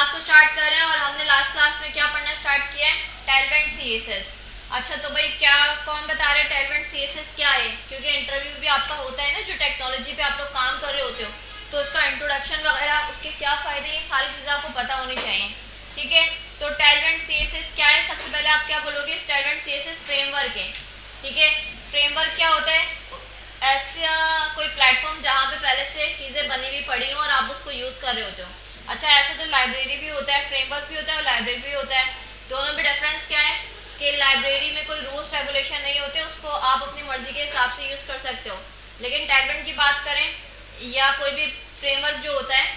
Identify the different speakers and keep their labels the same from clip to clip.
Speaker 1: Class को start कर रहे हैं और हमने लास्ट क्लास में क्या पढ़ना स्टार्ट किया है, टेलवेंट सीएसएस। अच्छा तो भाई क्या कौन बता रहे हैं टेलवेंट सीएसएस क्या है, क्योंकि इंटरव्यू भी आपका होता है ना, जो टेक्नोलॉजी पे आप लोग काम कर रहे होते हो तो उसका इंट्रोडक्शन वगैरह, उसके क्या फ़ायदे, ये सारी चीज़ें आपको पता होनी चाहिए। ठीक है, तो टेलवेंट सीएसएस क्या है, सबसे पहले आप क्या बोलोगे, टेलवेंट सीएसएस फ्रेमवर्क है। ठीक है, फ्रेमवर्क क्या होता है, ऐसा कोई प्लेटफॉर्म जहाँ पे पहले से चीज़ें बनी हुई पड़ी हो और आप उसको यूज़ कर रहे होते हो। अच्छा ऐसे तो लाइब्रेरी भी होता है, फ्रेमवर्क भी होता है और लाइब्रेरी भी होता है। दोनों में डिफरेंस क्या है कि लाइब्रेरी में कोई रूल्स रेगुलेशन नहीं होते, उसको आप अपनी मर्जी के हिसाब से यूज़ कर सकते हो। लेकिन टेलवेंट की बात करें या कोई भी फ्रेमवर्क जो होता है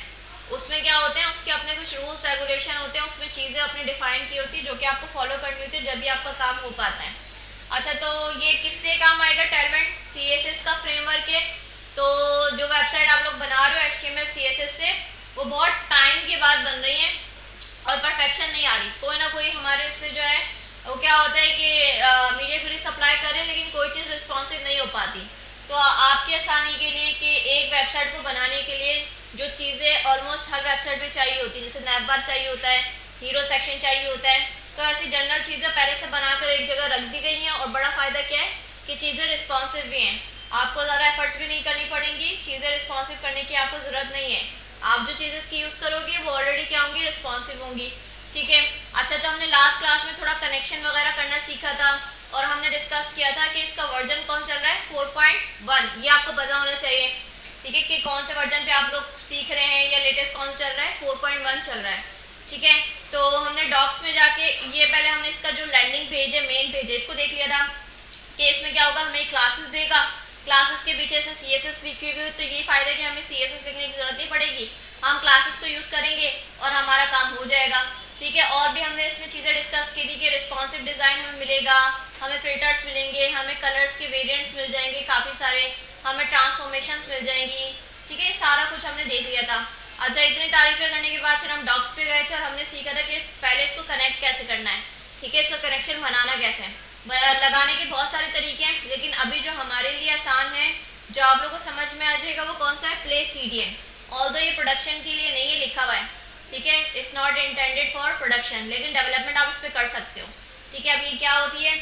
Speaker 1: उसमें क्या होते हैं, उसके अपने कुछ रूल्स रेगुलेशन होते हैं, उसमें चीज़ें अपनी डिफाइन की होती है जो कि आपको फॉलो करनी होती है, जब भी आपका काम हो पाता है। अच्छा तो ये किस लिए काम आएगा, टेलवेंट सीएसएस का फ्रेमवर्क है। तो जो वेबसाइट आप लोग बना रहे हो एचटीएमएल सीएसएस से, वो बहुत टाइम के बाद बन रही है और परफेक्शन नहीं आ रही। कोई ना कोई हमारे से जो है वो क्या होता है कि मीडिया क्वेरी सप्लाई कर रहे हैं लेकिन कोई चीज़ रिस्पॉन्सिव नहीं हो पाती। तो आपकी आसानी के लिए कि एक वेबसाइट को बनाने के लिए जो चीज़ें ऑलमोस्ट हर वेबसाइट पे चाहिए होती है, जैसे नैवबार चाहिए होता है, हीरो सेक्शन चाहिए होता है, तो ऐसी जनरल चीज़ें पहले से बनाकर एक जगह रख दी गई हैं। और बड़ा फ़ायदा क्या है कि चीज़ें रिस्पॉन्सिव भी हैं, आपको ज़्यादा एफर्ट्स भी नहीं करनी पड़ेंगी, चीज़ें रिस्पॉन्सिव करने की आपको ज़रूरत नहीं है। आप जो चीज़ें इसकी यूज़ करोगे वो ऑलरेडी क्या होंगी, रिस्पॉन्सिव होंगी। ठीक है, अच्छा तो हमने लास्ट क्लास में थोड़ा कनेक्शन वगैरह करना सीखा था और हमने डिस्कस किया था कि इसका वर्जन कौन चल रहा है, 4.1, ये आपको पता होना चाहिए। ठीक है, कि कौन से वर्जन पे आप लोग सीख रहे हैं या लेटेस्ट कौन सा चल रहा है, 4.1 चल रहा है। ठीक है, तो हमने डॉक्स में जाके ये पहले हमने इसका जो लैंडिंग पेज है, मेन पेज है, इसको देख लिया था कि इसमें क्या होगा, हमें क्लासेस देगा, क्लासेस के पीछे से सीएसएस लिखी हुई, तो ये फ़ायदा है कि हमें सीएसएस लिखने की ज़रूरत नहीं पड़ेगी, हम क्लासेस को यूज़ करेंगे और हमारा काम हो जाएगा। ठीक है, और भी हमने इसमें चीज़ें डिस्कस की थी कि रिस्पॉन्सिव डिज़ाइन हमें मिलेगा, हमें फिल्टर्स मिलेंगे, हमें कलर्स के वेरिएंट्स मिल जाएंगे काफ़ी सारे, हमें ट्रांसफॉर्मेशंस मिल जाएंगी। ठीक है, ये सारा कुछ हमने देख लिया था। अच्छा इतनी तारीफें करने के बाद फिर हम डॉक्स पे गए थे और हमने सीखा था कि पहले इसको कनेक्ट कैसे करना है। ठीक है, इसका कनेक्शन बनाना कैसे है, लगाने के बहुत सारे तरीके हैं, लेकिन अभी जो हमारे लिए आसान है, जो आप लोगों को समझ में आ जाएगा, वो कौन सा है, प्ले सीडीएन। ऑल्दो ये प्रोडक्शन के लिए नहीं है लिखा हुआ है, ठीक है, it's not intended for production, लेकिन डेवलपमेंट आप इस पर कर सकते हो। ठीक है, अब ये क्या होती है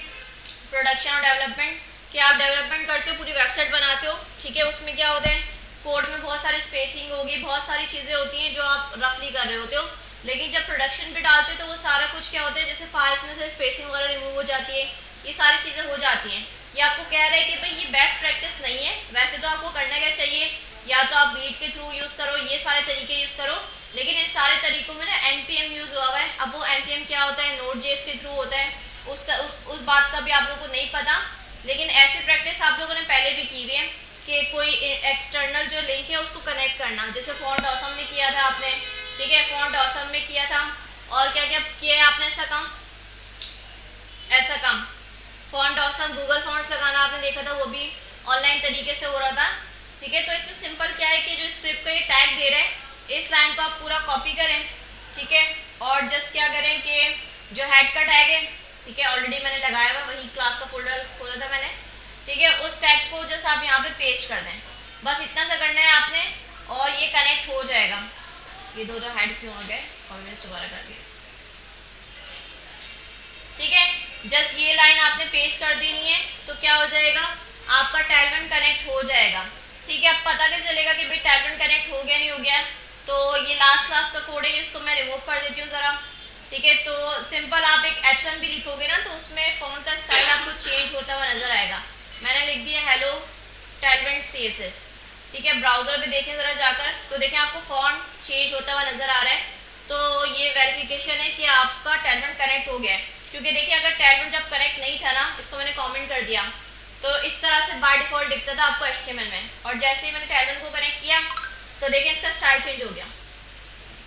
Speaker 1: प्रोडक्शन और डेवलपमेंट, कि आप डेवलपमेंट करते हो, पूरी वेबसाइट बनाते हो। ठीक है, उसमें क्या होता है, कोड में बहुत सारी स्पेसिंग होगी, बहुत सारी चीज़ें होती हैं जो आप रफली कर रहे होते हो, लेकिन जब प्रोडक्शन पे डालते हो तो वो सारा कुछ क्या होता है, जैसे फाइल्स में से स्पेसिंग वगैरह रिमूव हो जाती है, ये सारी चीज़ें हो जाती हैं। ये आपको कह रहा है कि भाई ये बेस्ट प्रैक्टिस नहीं है, वैसे तो आपको करना क्या चाहिए, या तो आप बीट के थ्रू यूज़ करो, ये सारे तरीके यूज़ करो, लेकिन इन सारे तरीकों में ना एनपीएम यूज़ हुआ हुआ है। अब वो एनपीएम क्या होता है, नोड.जेएस के थ्रू होता है, उस बात का भी आप लोगों को नहीं पता, लेकिन ऐसी प्रैक्टिस आप लोगों ने पहले भी की हुई है कि कोई एक्सटर्नल जो लिंक है उसको कनेक्ट करना, जैसे फॉन्ट ऑसम में किया था आपने। ठीक है, फॉन्ट ऑसम में किया था, और क्या क्या किया है आपने ऐसा काम फॉन्ट ऑसम, गूगल फॉन्ट्स लगाना आपने देखा था, वो भी ऑनलाइन तरीके से हो रहा था। ठीक है, तो इसमें सिंपल क्या है कि जो स्क्रिप्ट का ये टैग दे रहे हैं, इस लाइन को आप पूरा कॉपी करें। ठीक है, और जस्ट क्या करें कि जो हेड का टैग है, ठीक है, ऑलरेडी मैंने लगाया हुआ, वही क्लास का फोल्डर खोला था मैंने। ठीक है, उस टैग को जस्ट आप यहाँ पे पेस्ट कर दें, बस इतना सा करना है आपने, और ये कनेक्ट हो जाएगा। ये दो हेड क्यों हो गए, ऑलवेज दोबारा कर दिया। ठीक है, जस्ट ये लाइन आपने पेस्ट कर देनी है, तो क्या हो जाएगा, आपका टेलवेंट कनेक्ट हो जाएगा। ठीक है, अब पता कैसे चलेगा कि भाई टेलवेंट कनेक्ट हो गया नहीं हो गया, तो ये लास्ट क्लास का कोड है, इसको मैं रिमूव कर देती हूँ ज़रा। ठीक है, तो सिंपल आप एक H1 भी लिखोगे ना, तो उसमें फॉन्ट का स्टाइल आपको चेंज होता हुआ नजर आएगा। मैंने लिख दिया हेलो टेलवेंट सीएसएस। ठीक है, ब्राउजर पे देखें ज़रा जाकर, तो देखें आपको फॉन्ट चेंज होता हुआ नजर आ रहा है, तो ये वेरिफिकेशन है कि आपका टेलवेंट कनेक्ट हो गया है। क्योंकि देखिए अगर टेलवेंट जब कनेक्ट नहीं था ना, इसको मैंने कमेंट कर दिया, तो इस तरह से बाय डिफॉल्ट दिखता था आपको HTML में, और जैसे ही मैंने टेलवेंट को कनेक्ट किया तो देखें इसका स्टाइल चेंज हो गया।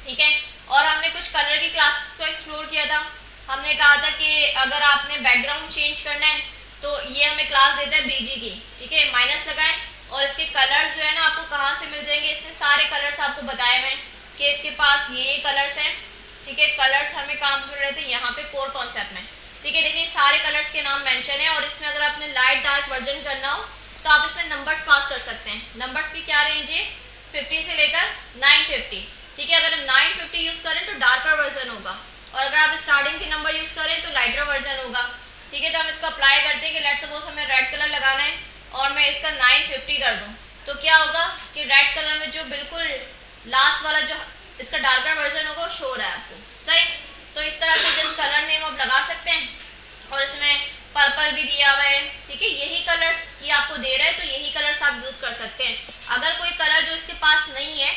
Speaker 1: ठीक है, और हमने कुछ कलर की क्लासेस को एक्सप्लोर किया था। हमने कहा था कि अगर आपने बैकग्राउंड चेंज करना है तो ये हमें क्लास देता है बीजी की। ठीक है, माइनस लगाएं और इसके कलर्स जो है ना आपको कहाँ से मिल जाएंगे, इसने सारे कलर्स आपको बताए हुए कि इसके पास ये कलर्स हैं। ठीक है, कलर्स हमें काम कर रहे थे यहाँ पे कोर कॉन्सेप्ट में। ठीक है, देखिए सारे कलर्स के नाम मेंशन है, और इसमें अगर आपने लाइट डार्क वर्जन करना हो तो आप इसमें नंबर्स पास कर सकते हैं। नंबर्स की क्या रेंज है, 50 से लेकर 950। ठीक है। अगर हम 950 यूज करें तो डार्कर वर्जन होगा, और अगर आप स्टार्टिंग के नंबर यूज करें तो लाइटर वर्जन होगा। ठीक है, तो हम इसको अप्लाई करते हैं कि लेट्स सपोज हमें रेड कलर लगाना है और मैं इसका 950 कर दूं, तो क्या होगा कि रेड कलर में जो बिल्कुल लास्ट वाला जो इसका डार्कर वर्जन होगा वो शो रहा है आपको, सही। तो इस तरह से जिस कलर नेम आप लगा सकते हैं, और इसमें पर्पल भी दिया हुआ है, ठीक है। यही कलर्स ये आपको दे रहा है, तो यही कलर्स आप यूज कर सकते हैं। अगर कोई कलर जो इसके पास नहीं है,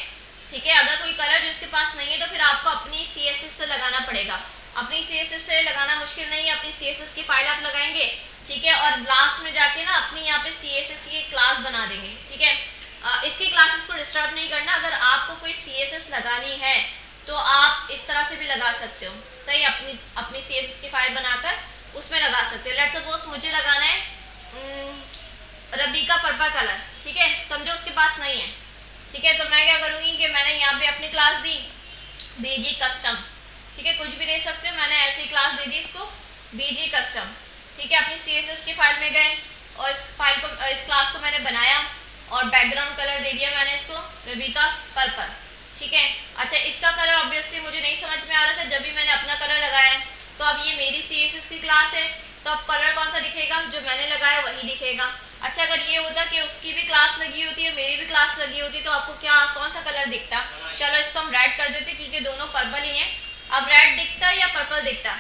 Speaker 1: ठीक है, अगर कोई कलर जो इसके पास नहीं है तो फिर आपको अपनी CSS से लगाना पड़ेगा। अपनी CSS से लगाना मुश्किल नहीं है, अपनी CSS की फाइल आप लगाएंगे, ठीक है, और लास्ट में जाके ना अपनी यहाँ पे CSS की क्लास बना देंगे, ठीक है। इसकी क्लासेस को डिस्टर्ब नहीं करना। अगर आपको कोई CSS लगानी है तो आप इस तरह से भी लगा सकते हो, सही। अपनी CSS की फाइल बनाकर उसमें लगा सकते हो। लेट्स सपोज मुझे लगाना है रबीका पर्पल कलर, ठीक है, समझो उसके पास नहीं है, ठीक है। तो मैं क्या करूँगी कि मैंने यहाँ पे अपनी क्लास दी BG कस्टम, ठीक है, कुछ भी दे सकते हो, मैंने ऐसी क्लास दे दी इसको BG कस्टम, ठीक है। अपनी CSS की फाइल में गए और इस क्लास को मैंने बनाया और बैकग्राउंड कलर दे दिया मैंने इसको रबीका पर्पल, ठीक है। अच्छा, इसका कलर ऑब्वियसली मुझे नहीं समझ में आ रहा था जब भी मैंने अपना कलर लगाया है, तो अब ये मेरी CSS की क्लास है, तो अब कलर कौन सा दिखेगा, जो मैंने लगाया वही दिखेगा। अच्छा, अगर ये होता कि उसकी भी क्लास लगी होती है मेरी भी क्लास लगी होती तो आपको क्या कौन सा कलर दिखता। चलो इसको हम रेड कर देते क्योंकि दोनों पर्पल ही हैं। अब रेड दिखता या पर्पल दिखता,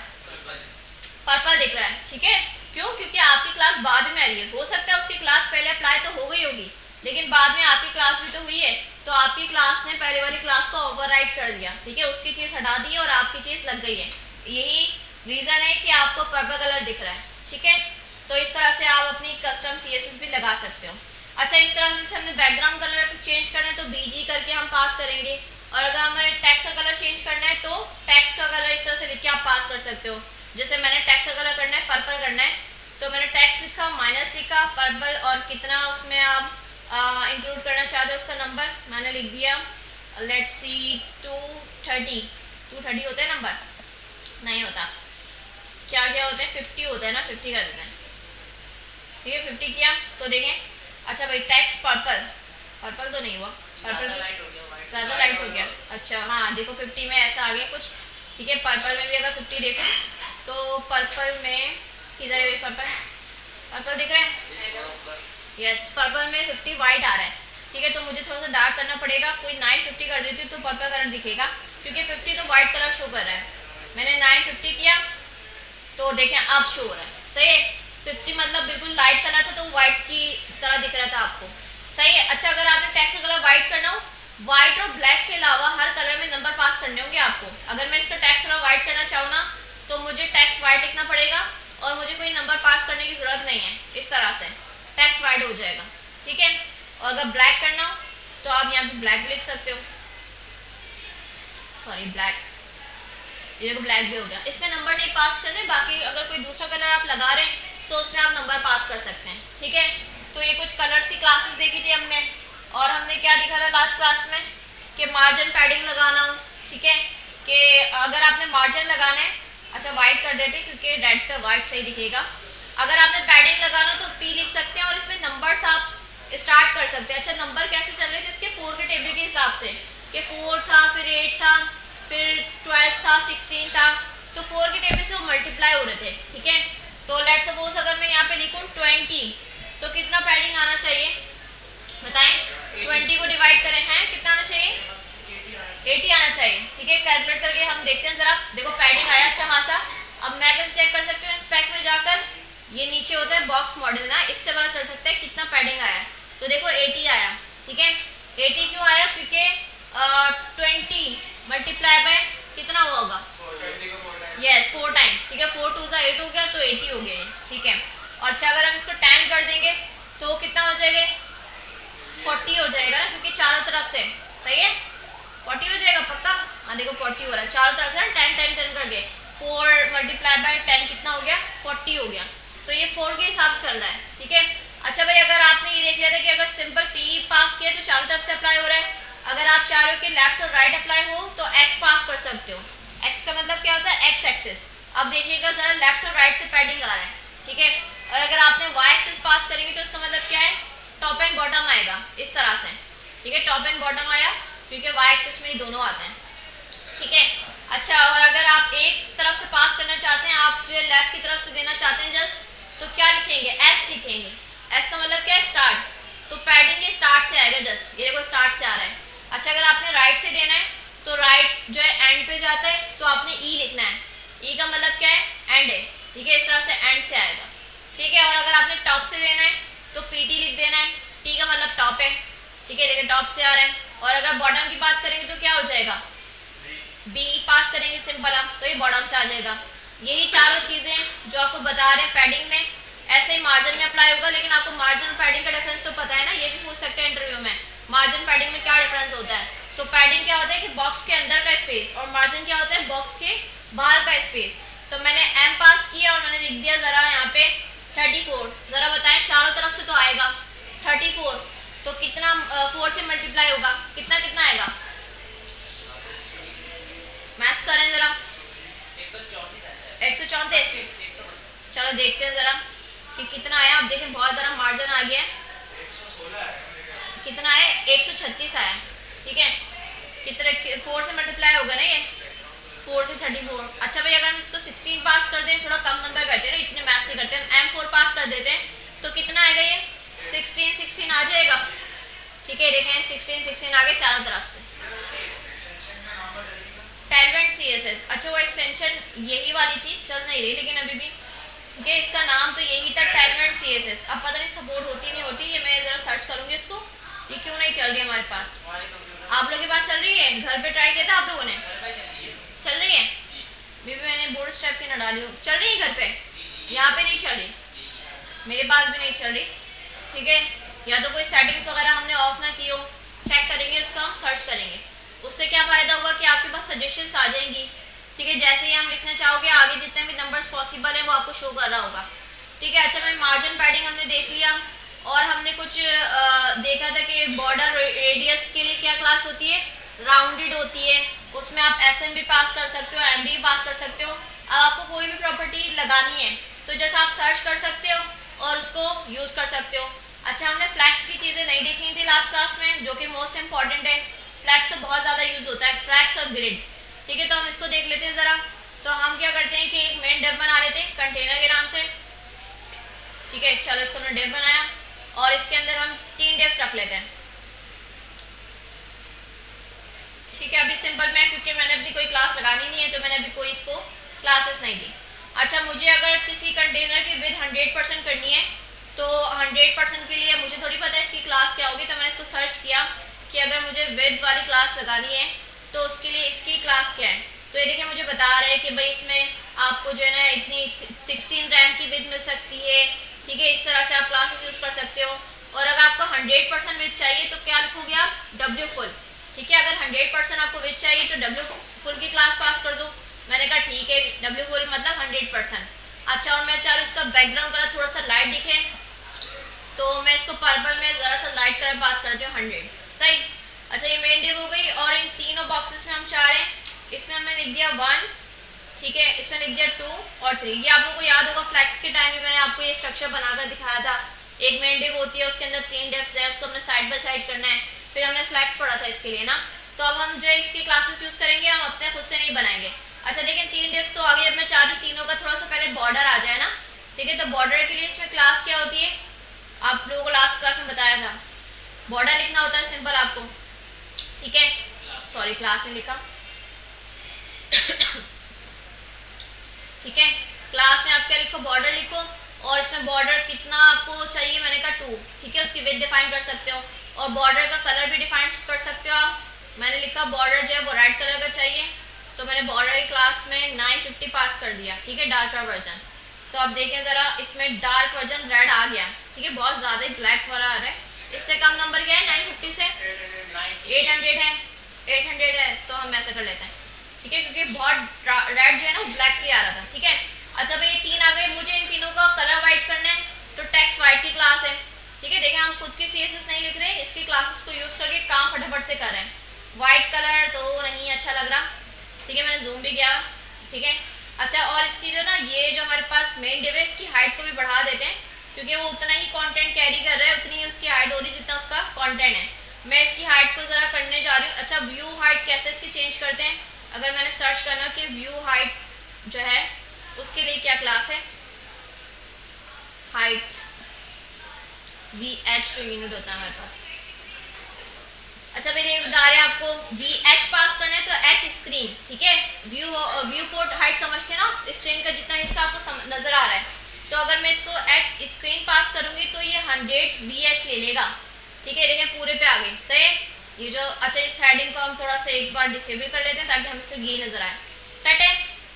Speaker 1: पर्पल दिख रहा है, ठीक है। क्यों, क्योंकि आपकी क्लास बाद में आ रही है। हो सकता है उसकी क्लास पहले अप्लाई तो हो गई होगी, लेकिन बाद में आपकी क्लास भी तो हुई है, तो आपकी क्लास ने पहले वाली क्लास को ओवरराइड कर दिया, ठीक है, उसकी चीज़ हटा दी और आपकी चीज़ लग गई है। यही रीज़न है कि आपको पर्पल कलर दिख रहा है, ठीक है। तो इस तरह से आप अपनी कस्टम CSS भी लगा सकते हो। अच्छा, इस तरह से हमने बैकग्राउंड कलर चेंज करना है तो BG करके हम पास करेंगे, और अगर हमें टेक्स्ट का कलर चेंज करना है तो टेक्स्ट का कलर इस तरह से लिख के आप पास कर सकते हो। जैसे मैंने टेक्स्ट का कलर करना है पर्पल करना है, तो मैंने टेक्स्ट लिखा माइनस लिखा पर्पल, और कितना उसमें आप इंक्लूड करना चाहते हो उसका नंबर मैंने लिख दिया, लेट्स सी 230 होता है नंबर, नहीं होता, क्या क्या होता है 50 होता है ना, 50 कर देते हैं, ठीक है। 50 किया तो देखें। अच्छा भाई, टेक्स्ट पर्पल तो नहीं हुआ, पर्पल ज़्यादा लाइट हो गया। अच्छा हाँ, देखो 50 में ऐसा आ गया कुछ, ठीक है। पर्पल में भी अगर 50 देखो तो पर्पल में किधर है, पर्पल दिख रहा है, यस, पर्पल में 50 वाइट आ रहा है, ठीक है। तो मुझे थोड़ा सा डार्क करना पड़ेगा, कोई 950 कर देती तो पर्पल कलर दिखेगा, क्योंकि 50 तो वाइट कलर शो कर रहा है। मैंने 950 किया तो देखें अब शो हो रहा है, सही है। 50 मतलब बिल्कुल लाइट कलर था तो वाइट की तरह दिख रहा था आपको, सही है। अच्छा, अगर आपने टेक्स्ट का कलर वाइट करना हो, व्हाइट और ब्लैक के अलावा हर कलर में नंबर पास करने होंगे आपको। अगर मैं इसका टेक्स्ट कलर वाइट करना चाहूँ ना, तो मुझे टेक्स्ट वाइट लिखना पड़ेगा और मुझे कोई नंबर पास करने की ज़रूरत नहीं है, इस तरह से टेक्स्ट वाइट हो जाएगा, ठीक है। और अगर ब्लैक करना हो तो आप यहाँ पे ब्लैक लिख सकते हो, सॉरी ब्लैक, ये देखो ब्लैक भी हो गया। इसमें नंबर नहीं पास करने, बाकी अगर कोई दूसरा कलर आप लगा रहे हैं तो उसमें आप नंबर पास कर सकते हैं, ठीक है। तो ये कुछ कलर्स की क्लासेस देखी थी हमने, और हमने क्या दिखा था लास्ट क्लास में कि मार्जिन पैडिंग लगाना हो, ठीक है, कि अगर आपने मार्जिन लगाना है, अच्छा वाइट कर देते क्योंकि रेड पे वाइट सही दिखेगा। अगर आपने पैडिंग लगाना तो P लिख सकते हैं और इसमें नंबर्स आप स्टार्ट कर सकते हैं। अच्छा, नंबर कैसे चल रहे थे इसके 4 के टेबल के हिसाब से, कि 4 था, फिर 8 था, फिर 12 था, 16 था, तो 4 के टेबल से वो मल्टीप्लाई हो रहे थे, ठीक है। तो लेट्स सपोज अगर मैं यहाँ पे लिखूँ 20, तो कितना पैडिंग आना चाहिए बताएं। 20 को डिवाइड करें हैं, कितना आना चाहिए, 80 आना चाहिए, ठीक है। कैलकुलेट करके हम देखते हैं जरा, देखो पैडिंग आया अच्छा खासा। अब मैं कैसे चेक कर सकती हूँ, इंस्पेक्ट में जाकर, ये नीचे होता है बॉक्स मॉडल ना, इससे पता चल सकता है कितना पैडिंग आया। तो देखो 80 आया, ठीक है। 80 क्यों आया, क्योंकि 20 मल्टीप्लाई बाय कितना हुआ होगा, यस 4 टाइम्स, ठीक है। 4 2 सा 8 हो गया तो 80 हो गया, ठीक है। और अच्छा, अगर हम इसको 10 कर देंगे तो कितना हो जाएगा, 40 हो जाएगा ना, क्योंकि चारों तरफ से, सही है, 40 हो जाएगा पक्का। हाँ देखो 40 हो रहा है चारों तरफ से, 10 10 10 कर गए, 4 मल्टीप्लाई बाय 10 कितना हो गया, 40 हो गया। तो ये 4 के हिसाब से चल रहा है, ठीक है। अच्छा भाई, अगर आपने ये देख लिया था कि अगर सिंपल P पास किया तो चारों तरफ से अप्लाई हो रहा है। अगर आप चाह रहे हो कि लेफ्ट और राइट अप्लाई हो तो X पास कर सकते हो। X का मतलब क्या होता है, X एक्सिस। अब देखिएगा जरा, लेफ्ट और राइट से पैडिंग आ रहा है, ठीक है। और अगर आपने Y एक्सिस पास करेंगे तो इसका मतलब क्या है, टॉप एंड बॉटम आएगा इस तरह से, ठीक है। टॉप एंड बॉटम आया क्योंकि वाई एक्सिस में ही दोनों आते हैं, ठीक है। अच्छा, और अगर आप एक तरफ से पास करना चाहते हैं, आप जो लेफ्ट की तरफ से देना चाहते हैं जस्ट, तो क्या लिखेंगे, एस लिखेंगे। एस का मतलब क्या है, स्टार्ट, तो पैडिंग ये स्टार्ट से आएगा, जस्ट ये देखो स्टार्ट से आ रहा है। अच्छा, अगर आपने राइट से देना है तो राइट जो है एंड पे जाता है, तो आपने ई लिखना है। ई का मतलब क्या है, एंड है, ठीक है, इस तरह से एंड से आएगा, ठीक है। और अगर आपने टॉप से देना है तो पीटी लिख देना है, टी का मतलब टॉप है, ठीक है, देखिए टॉप से आ रहा है। और अगर बॉटम की बात करेंगे तो क्या हो जाएगा, बी पास करेंगे सिंपल आप, तो ये बॉटम से आ जाएगा। यही चारों चीज़ें जो आपको बता रहे हैं पैडिंग में, ऐसे ही मार्जिन में अप्लाई होगा। लेकिन आपको मार्जिन और पैडिंग का डिफरेंस तो पता है ना, ये भी पूछ सकते हैं इंटरव्यू में, मार्जिन पैडिंग में क्या डिफरेंस होता है। तो पैडिंग क्या होता है कि बॉक्स के अंदर का स्पेस, और मार्जिन क्या होता है, बॉक्स के बाहर का स्पेस। तो मैंने एम पास किया और मैंने लिख दिया ज़रा यहाँ पे 34। ज़रा बताएं, चारों तरफ से तो आएगा 34, तो कितना 4 से मल्टीप्लाई होगा, कितना कितना आएगा, मैथ्स करें ज़रा, 134। चलो देखते हैं ज़रा कि कितना आया। आप देखें बहुत ज़रा मार्जिन आ गया है, कितना है, 136 आया, ठीक है। कितने 4 से मल्टीप्लाई होगा ना ये, 4 से 34। अच्छा भाई, अगर हम इसको 16 पास कर दें, थोड़ा कम नंबर करते हैं ना, इतने मैथ्स नहीं करते हम, M4 पास कर देते हैं तो कितना आएगा, ये 16 आ जाएगा, ठीक है। देखें 16 आ गए चारों तरफ से। टेलवेंट CSS, अच्छा वो एक्सटेंशन यही वाली थी, चल नहीं रही लेकिन अभी भी, ठीक है, इसका नाम तो यही था टेलवेंट CSS। अब पता नहीं सपोर्ट होती नहीं होती, ये मैं ज़रा सर्च करूँगी इसको, ये क्यों नहीं चल रही हमारे पास। आप लोगों के पास चल रही है, घर पे ट्राई किया था आप लोगों ने, चल रही है, भी मैंने बोर्ड स्टेप की ना डाली हो, चल रही है घर पे, यहाँ पे नहीं चल रही, मेरे पास भी नहीं चल रही, ठीक है। या तो कोई सेटिंग्स वगैरह हमने ऑफ ना की हो, चेक करेंगे उसको, हम सर्च करेंगे, उससे क्या फ़ायदा होगा कि आपके पास सजेशंस आ जाएंगी, ठीक है। जैसे ही हम लिखना चाहोगे आगे जितने भी नंबर्स पॉसिबल हैं वो आपको शो कर रहा होगा, ठीक है। अच्छा, मैं मार्जिन पैडिंग हमने देख लिया, और हमने कुछ देखा था कि बॉर्डर रेडियस के लिए क्या क्लास होती है, राउंडेड होती है, उसमें आप SM भी पास कर सकते हो, MD भी पास कर सकते हो। अब आपको कोई भी प्रॉपर्टी लगानी है तो जैसा आप सर्च कर सकते हो और उसको यूज़ कर सकते हो। अच्छा, हमने फ्लैक्स की चीज़ें नहीं देखी थी लास्ट क्लास में, जो कि मोस्ट इंपॉर्टेंट है, फ्लैक्स तो बहुत ज़्यादा यूज़ होता है, फ्लैक्स और ग्रिड, ठीक है। तो हम इसको देख लेते हैं ज़रा। तो हम क्या करते हैं कि एक मेन डेव बना लेते हैं कंटेनर के नाम से, ठीक है। चलो इसको हमने डेव बनाया और इसके अंदर हम 3 डेव्स रख लेते हैं, ठीक है। अभी सिंपल में, क्योंकि मैंने अभी कोई क्लास लगानी नहीं है तो मैंने अभी कोई इसको क्लासेस नहीं दी। अच्छा, मुझे अगर किसी कंटेनर की विद 100% करनी है तो 100% के लिए मुझे थोड़ी पता है इसकी क्लास क्या होगी, तो मैंने इसको सर्च किया कि अगर मुझे विद वाली क्लास लगानी है तो उसके लिए इसकी क्लास क्या है। तो ये देखिए मुझे बता रहे हैं कि भाई इसमें आपको जो है ना इतनी 16 रैम की विद मिल सकती है, ठीक है। इस तरह से आप क्लासेस यूज़ कर सकते हो। और अगर आपको 100% विद चाहिए तो क्या लिखोगे आप, W फुल, ठीक है। अगर 100% आपको विद चाहिए तो W फुल की क्लास पास कर दो। मैंने कहा ठीक है, W फुल मतलब 100%। अच्छा, और मैं चाह इसका बैकग्राउंड कलर थोड़ा सा लाइट दिखे तो मैं इसको पर्पल में ज़रा सा लाइट कलर पास करती हूँ 100, सही। अच्छा, ये मेन डिव हो गई। और इन तीनों बॉक्सेस में हम चाह रहे हैं, इसमें हमने लिख दिया 1, ठीक है, इसमें लिख दिया 2 और 3। ये आप लोगों को याद होगा फ्लैक्स के टाइम में मैंने आपको ये स्ट्रक्चर बनाकर दिखाया था। एक मेन डिव होती है, उसके अंदर 3 डिव्स है, उसको हमने साइड बाय साइड करना है, फिर हमने फ्लैक्स पढ़ा था इसके लिए ना। तो अब हम जो है इसकी क्लासेस यूज़ करेंगे, हम अपने खुद से नहीं बनाएंगे। अच्छा देखिए, 3 डिव्स तो आ गई। अब मैं चाह रही हूँ तीनों का थोड़ा सा पहले बॉर्डर आ जाए ना, ठीक है। तो बॉर्डर के लिए इसमें क्लास क्या होती है, आप लोगों को लास्ट क्लास में बताया था, बॉर्डर लिखना होता है सिंपल आपको, ठीक है। सॉरी, क्लास नहीं लिखा, ठीक है। क्लास में आप क्या लिखो, बॉर्डर लिखो, और इसमें बॉर्डर कितना आपको चाहिए, मैंने कहा 2, ठीक है। उसकी विड्थ डिफाइन कर सकते हो और बॉर्डर का कलर भी डिफाइन कर सकते हो आप। मैंने लिखा बॉर्डर जो है वो रेड कलर का चाहिए, तो मैंने बॉर्डर की क्लास में 950 पास कर दिया, ठीक है, डार्कर वर्जन। तो अब देखें ज़रा, इसमें डार्क वर्जन रेड आ गया, ठीक है, बहुत ज़्यादा ही ब्लैक वाला आ रहा है। इससे कम नंबर क्या है, 950 से 800 है, 800 है, तो हम ऐसा कर लेते हैं, ठीक है, क्योंकि बहुत रेड जो है ना ब्लैक की आ रहा था, ठीक है। अच्छा भाई, ये 3 आ गए। मुझे इन तीनों का कलर वाइट करना है, तो टेक्स्ट वाइट की क्लास है, ठीक है। देखें, हम खुद की CSS नहीं लिख रहे, इसकी क्लासेस को यूज़ करके काम फटाफट से कर रहे हैं। वाइट कलर तो नहीं अच्छा लग रहा, ठीक है, मैंने जूम भी किया, ठीक है। अच्छा, और इसकी जो ना ये जो हमारे पास मेन डिव है, इसकी हाइट को भी बढ़ा देते हैं, क्योंकि वो उतना ही कंटेंट कैरी कर रहा है, उतनी ही उसकी हाइट हो रही जितना उसका कंटेंट है। मैं इसकी हाइट को ज़रा करने जा रही हूँ। अच्छा, व्यू हाइट कैसे इसकी चेंज करते हैं? अगर मैंने सर्च करना कि व्यू हाइट जो है उसके लिए क्या क्लास है, हाइट VH तो यूनिट होता है हमारे पास। अच्छा मेरे ये बता रहे हैं आपको VH पास करना है तो H स्क्रीन, ठीक है। व्यू पोर्ट हाइट समझते हैं ना, स्क्रीन का जितना हिस्सा आपको नजर आ रहा है, तो अगर मैं इसको H स्क्रीन पास करूंगी तो ये 100 VH ले लेगा, ठीक है। देखिए पूरे पे आ गई, सही। ये जो अच्छा इस हेडिंग को हम थोड़ा सा एक बार डिसेबल कर लेते हैं ताकि हमें सिर्फ ये नजर आए, सेट है।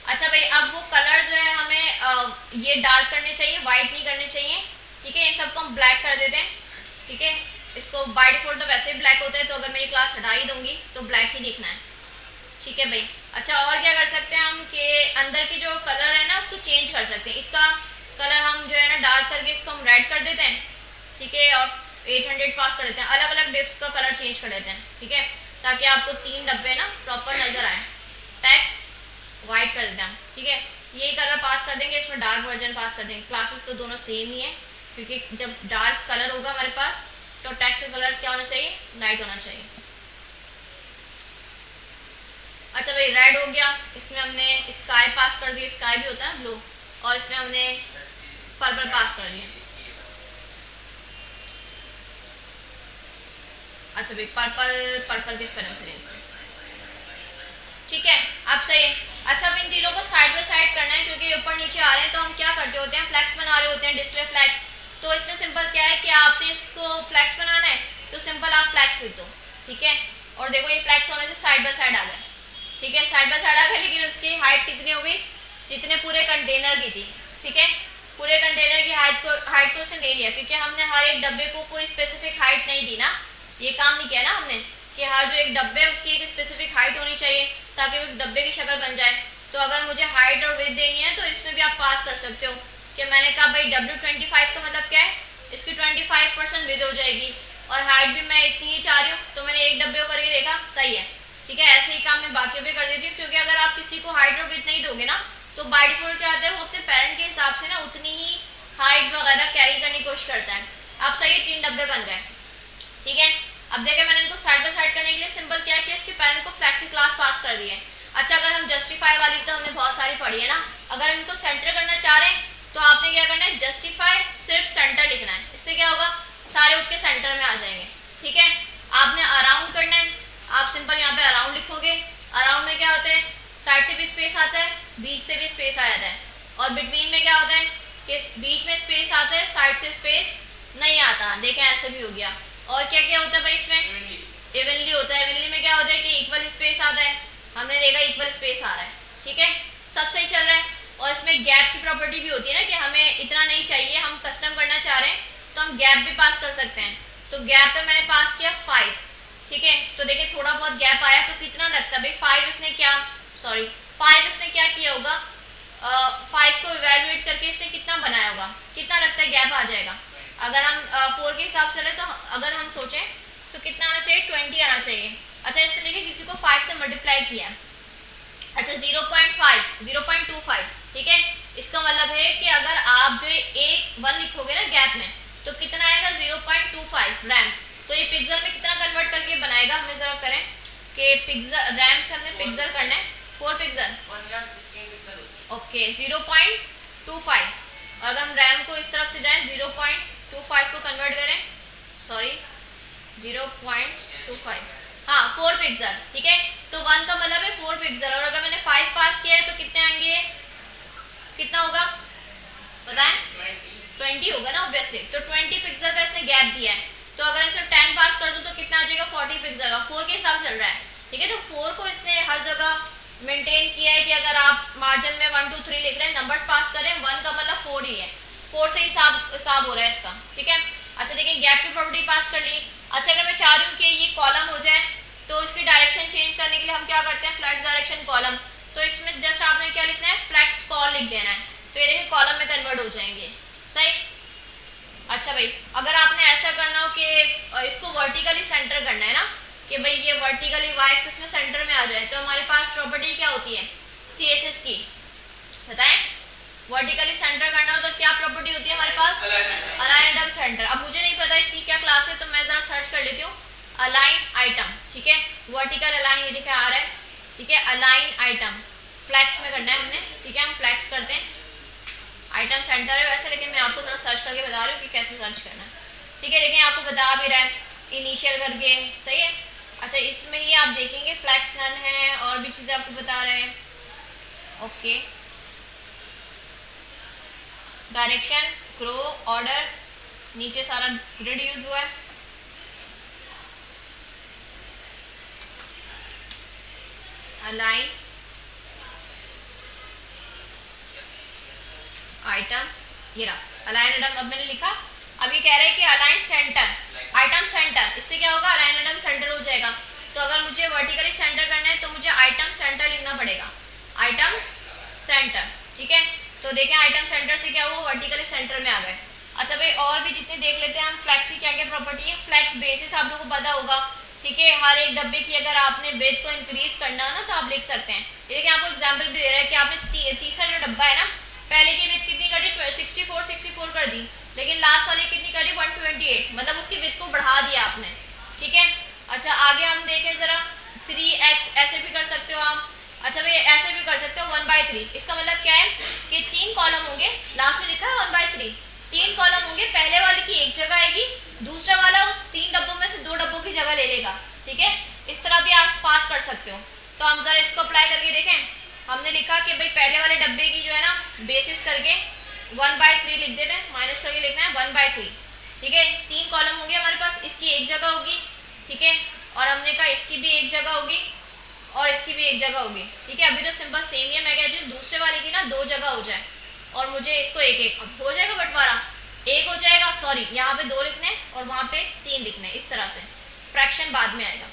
Speaker 1: अच्छा भाई अब वो कलर जो है हमें ये डार्क करने चाहिए, वाइट नहीं करने चाहिए, ठीक है। इन सबको हम ब्लैक कर देते हैं, ठीक है। इसको बाय डिफॉल्ट तो वैसे ही ब्लैक होता है, तो अगर मैं ये क्लास हटा ही दूंगी तो ब्लैक ही दिखना है, ठीक है भाई। अच्छा और क्या कर सकते हैं हम कि अंदर की जो कलर है ना उसको चेंज कर सकते हैं। इसका कलर हम जो है ना डार्क करके इसको हम रेड कर देते हैं, ठीक है, और 800 पास कर देते हैं। अलग अलग डिप्स का कलर चेंज कर देते हैं, ठीक है, ताकि आपको 3 डब्बे ना प्रॉपर नजर आए। टेक्स्ट वाइट कर देते हैं, ठीक है। यही कलर पास कर देंगे, इसमें डार्क वर्जन पास कर देंगे। क्लासेस तो दोनों सेम ही है, क्योंकि जब डार्क कलर होगा हमारे पास तो टेक्स्ट का कलर क्या होना चाहिए, लाइट होना चाहिए। अच्छा भाई रेड हो गया, इसमें हमने स्काई पास कर दिया, स्काई भी होता है ब्लू, और इसमें हमने पर्पल पास कर दिया। अच्छा भाई पर्पल किस तरह से, ठीक है, अब सही है। अच्छा अब इन तीनों को साइड बाय साइड करना है, क्योंकि ऊपर नीचे आ रहे हैं तो हम क्या करते होते हैं, फ्लैक्स बना रहे होते हैं, डिस्प्ले फ्लैक्स। तो इसमें सिंपल क्या है कि आपने इसको फ्लैक्स बनाना है तो सिंपल आप फ्लैक्स लिख दो, ठीक है। और देखो ये फ्लैक्स होने से साइड बाय साइड आ गए, ठीक है, साइड बाय साइड आ गए, लेकिन उसकी हाइट कितनी हो गई, जितने पूरे कंटेनर की थी, ठीक है। पूरे कंटेनर की हाइट को उसने ले लिया, क्योंकि हमने हर एक डब्बे को कोई स्पेसिफिक हाइट नहीं दी ना, ये काम नहीं किया ना हमने कि हर जो एक डब्बे है उसकी एक स्पेसिफिक हाइट होनी चाहिए ताकि वो एक डब्बे की शक्ल बन जाए। तो अगर मुझे हाइट और विड्थ देनी है तो इसमें भी आप पास कर सकते हो कि मैंने कहा भाई W25 का मतलब क्या है, इसकी 25% विड्थ हो जाएगी, और हाइट भी मैं इतनी ही चाह रही हूँ, तो मैंने एक डब्बे को करके देखा सही है, ठीक है। ऐसे ही काम मैं बाकी पे कर देती हूँ, क्योंकि अगर आप किसी को हाइट और विड्थ नहीं दोगे ना तो बाय डिफॉल्ट क्या होता है, वो अपने पेरेंट के हिसाब से ना उतनी ही हाइट वगैरह कैरी करने की कोशिश करता है। अब सही 3 डब्बे बन गए, ठीक है। अब देखें मैंने इनको साइड बाय साइड करने के लिए सिंपल क्या किया, इसके पेरेंट को फ्लेक्सी क्लास पास कर दिए। अच्छा अगर हम जस्टिफाई वाली तो हमने बहुत सारी पढ़ी है ना, अगर इनको सेंटर करना चाह रहे हैं तो आपने क्या करना है, जस्टिफाई सिर्फ सेंटर लिखना है, इससे क्या होगा सारे उठ के सेंटर में आ जाएंगे, ठीक है। आपने अराउंड करना है, आप सिंपल यहाँ पे अराउंड लिखोगे। अराउंड में क्या होता है, साइड से भी स्पेस आता है, बीच से भी स्पेस आ जाता है, और बिटवीन में क्या होता है कि बीच में स्पेस आता है, साइड से स्पेस नहीं आता। देखें ऐसे भी हो गया। और क्या क्या होता है भाई इसमें, इवनली होता है। इवनली में क्या होता है कि इक्वल स्पेस आता है, हमने देखा इक्वल स्पेस आ रहा है, ठीक है, सब सही चल रहा है। और इसमें गैप की प्रॉपर्टी भी होती है ना कि हमें इतना नहीं चाहिए, हम कस्टम करना चाह रहे हैं तो हम गैप भी पास कर सकते हैं। तो गैप पे मैंने पास किया 5, ठीक है। तो देखिए थोड़ा बहुत गैप आया तो कितना लगता है भाई 5 इसने क्या किया होगा, 5 को इवेलुएट करके इसने कितना बनाया होगा, कितना लगता है गैप आ जाएगा। अगर हम 4 के हिसाब से चले तो अगर हम सोचें तो कितना आना चाहिए, 20 आना चाहिए। अच्छा इससे देखिए किसी को 5 से मल्टीप्लाई किया, अच्छा 0.25, ठीक है। इसका मतलब है कि अगर आप जो 1 लिखोगे ना गैप में तो कितना आएगा 0.25 रैम। तो ये पिक्सल में कितना कन्वर्ट करके बनाएगा, हमें जरा करें कि पिक्सल रैम से हमने पिक्सल करना है 4 पिक्सल, ओके 0.25। और अगर हम रैम को इस तरफ से जाएं 0.25 को कन्वर्ट करें, सॉरी 0.25, हाँ 4 पिक्सल, ठीक है। तो 1 का मतलब है 4 पिक्सल, और अगर मैंने 5 पास किया है तो कितने आएंगे, कितना होगा बताएं, 20 होगा ना ऑब्वियसली। तो 20 पिक्सल का इसने गैप दिया है, तो अगर इसे 10 पास कर दूं तो कितना आ जाएगा 40 पिक्सल का, 4 के हिसाब चल रहा है, ठीक है। तो 4 को इसने हर जगह मेंटेन किया है कि अगर आप मार्जिन में 1 2 3 लिख रहे हैं, नंबर्स पास करें, 1 का मतलब 4 ही है, 4 से हिसाब हो रहा है इसका, ठीक है। अच्छा देखिए गैप की प्रॉपर्टी पास कर ली। अच्छा अगर मैं चाह रही हूँ कि ये कॉलम हो जाए तो इसकी डायरेक्शन चेंज करने के लिए हम क्या करते हैं, फ्लैक्स डायरेक्शन कॉलम। तो इसमें जस्ट आपने क्या लिखना है, फ्लैक्स कॉल लिख देना है, तो ये देखिए कॉलम में कन्वर्ट हो जाएंगे, सही। अच्छा भाई अगर आपने ऐसा करना हो कि इसको वर्टिकली सेंटर करना है ना, कि भाई ये वर्टिकली वाई एक्सिस में सेंटर में आ जाए, तो हमारे पास प्रॉपर्टी क्या होती है CSS की, बताएं। वर्टिकली सेंटर करना हो तो क्या प्रॉपर्टी होती है हमारे पास, अलाइन एटम सेंटर। अब मुझे नहीं पता इसकी क्या क्लास है तो मैं जरा सर्च कर लेती हूँ, अलाइन आइटम, ठीक है, वर्टिकल अलाइन ये लिखा आ रहा है, ठीक है, अलाइन आइटम फ्लैक्स में करना है हमने, ठीक है, हम फ्लैक्स करते हैं, आइटम सेंटर है वैसे, लेकिन मैं आपको थोड़ा सर्च करके बता रही हूँ कि कैसे सर्च करना है, ठीक है, देखिए आपको बता भी रहा है इनिशियल करके, सही है। अच्छा इसमें ही आप देखेंगे फ्लैक्स नन है और भी चीज़ें आपको बता रहे हैं, ओके, डायरेक्शन, ग्रो, ऑर्डर, नीचे सारा ग्रिड यूज हुआ है, अलाइन आइटम, ये रहा अलाइन आइटम। अब मैंने लिखा, अब ये कह रहा है कि अलाइन सेंटर, आइटम सेंटर, इससे क्या होगा, अलाइन आइटम सेंटर हो जाएगा। तो अगर मुझे वर्टिकली सेंटर करना है तो मुझे आइटम सेंटर लिखना पड़ेगा, आइटम सेंटर, ठीक है। तो देखें आइटम सेंटर से क्या हुआ, वर्टिकली सेंटर में आ गए। अच्छा भाई और भी जितने देख लेते हैं हम, फ्लैक्स की क्या क्या प्रॉपर्टी है। फ्लैक्स बेसिस आप लोगों को पता होगा, ठीक है, हर एक डब्बे की अगर आपने वेट को इंक्रीज करना है ना तो आप लिख सकते हैं। देखिए आपको एग्जांपल भी दे रहा है कि आपने तीसरा जो डब्बा है ना, पहले की विथ कितनी कर दी, 64 कर दी, लेकिन लास्ट वाली कितनी कर दी, 128, मतलब उसकी विथ को बढ़ा दिया आपने, ठीक है। अच्छा आगे हम देखें जरा, 3x ऐसे भी कर सकते हो आप। अच्छा भाई ऐसे भी कर सकते हो 1/3, इसका मतलब क्या है कि 3 कॉलम होंगे, लास्ट में लिखा है 1/3, 3 कॉलम होंगे, पहले वाले की एक जगह आएगी, दूसरा वाला उस 3 डब्बों में से 2 डब्बों की जगह ले लेगा, ठीक है। इस तरह भी आप पास कर सकते हो। तो हम जरा इसको अप्लाई करके देखें। हमने लिखा कि भाई पहले वाले डब्बे की जो है ना बेसिस करके 1/3 लिख देते हैं, माइनस करके लिखना है 1/3, ठीक है। 3 कॉलम होंगे हमारे पास, इसकी एक जगह होगी, ठीक है, और हमने कहा इसकी भी एक जगह होगी और इसकी भी एक जगह होगी, ठीक है। अभी तो सिंपल सेम ही है, मैं कहती हूँ दूसरे वाले की ना 2 जगह हो जाए और मुझे इसको एक हो जाएगा, बंटवारा एक हो जाएगा, सॉरी यहाँ पे 2 लिखने और वहाँ पे 3 लिखने, इस तरह से फ्रैक्शन बाद में आएगा।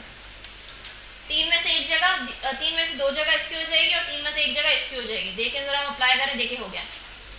Speaker 1: 3 में से 1 जगह, 3 में से 2 जगह इसकी हो जाएगी और 3 में से 1 जगह इसकी हो जाएगी। देखें जरा हम अप्लाई करें, देखें हो गया।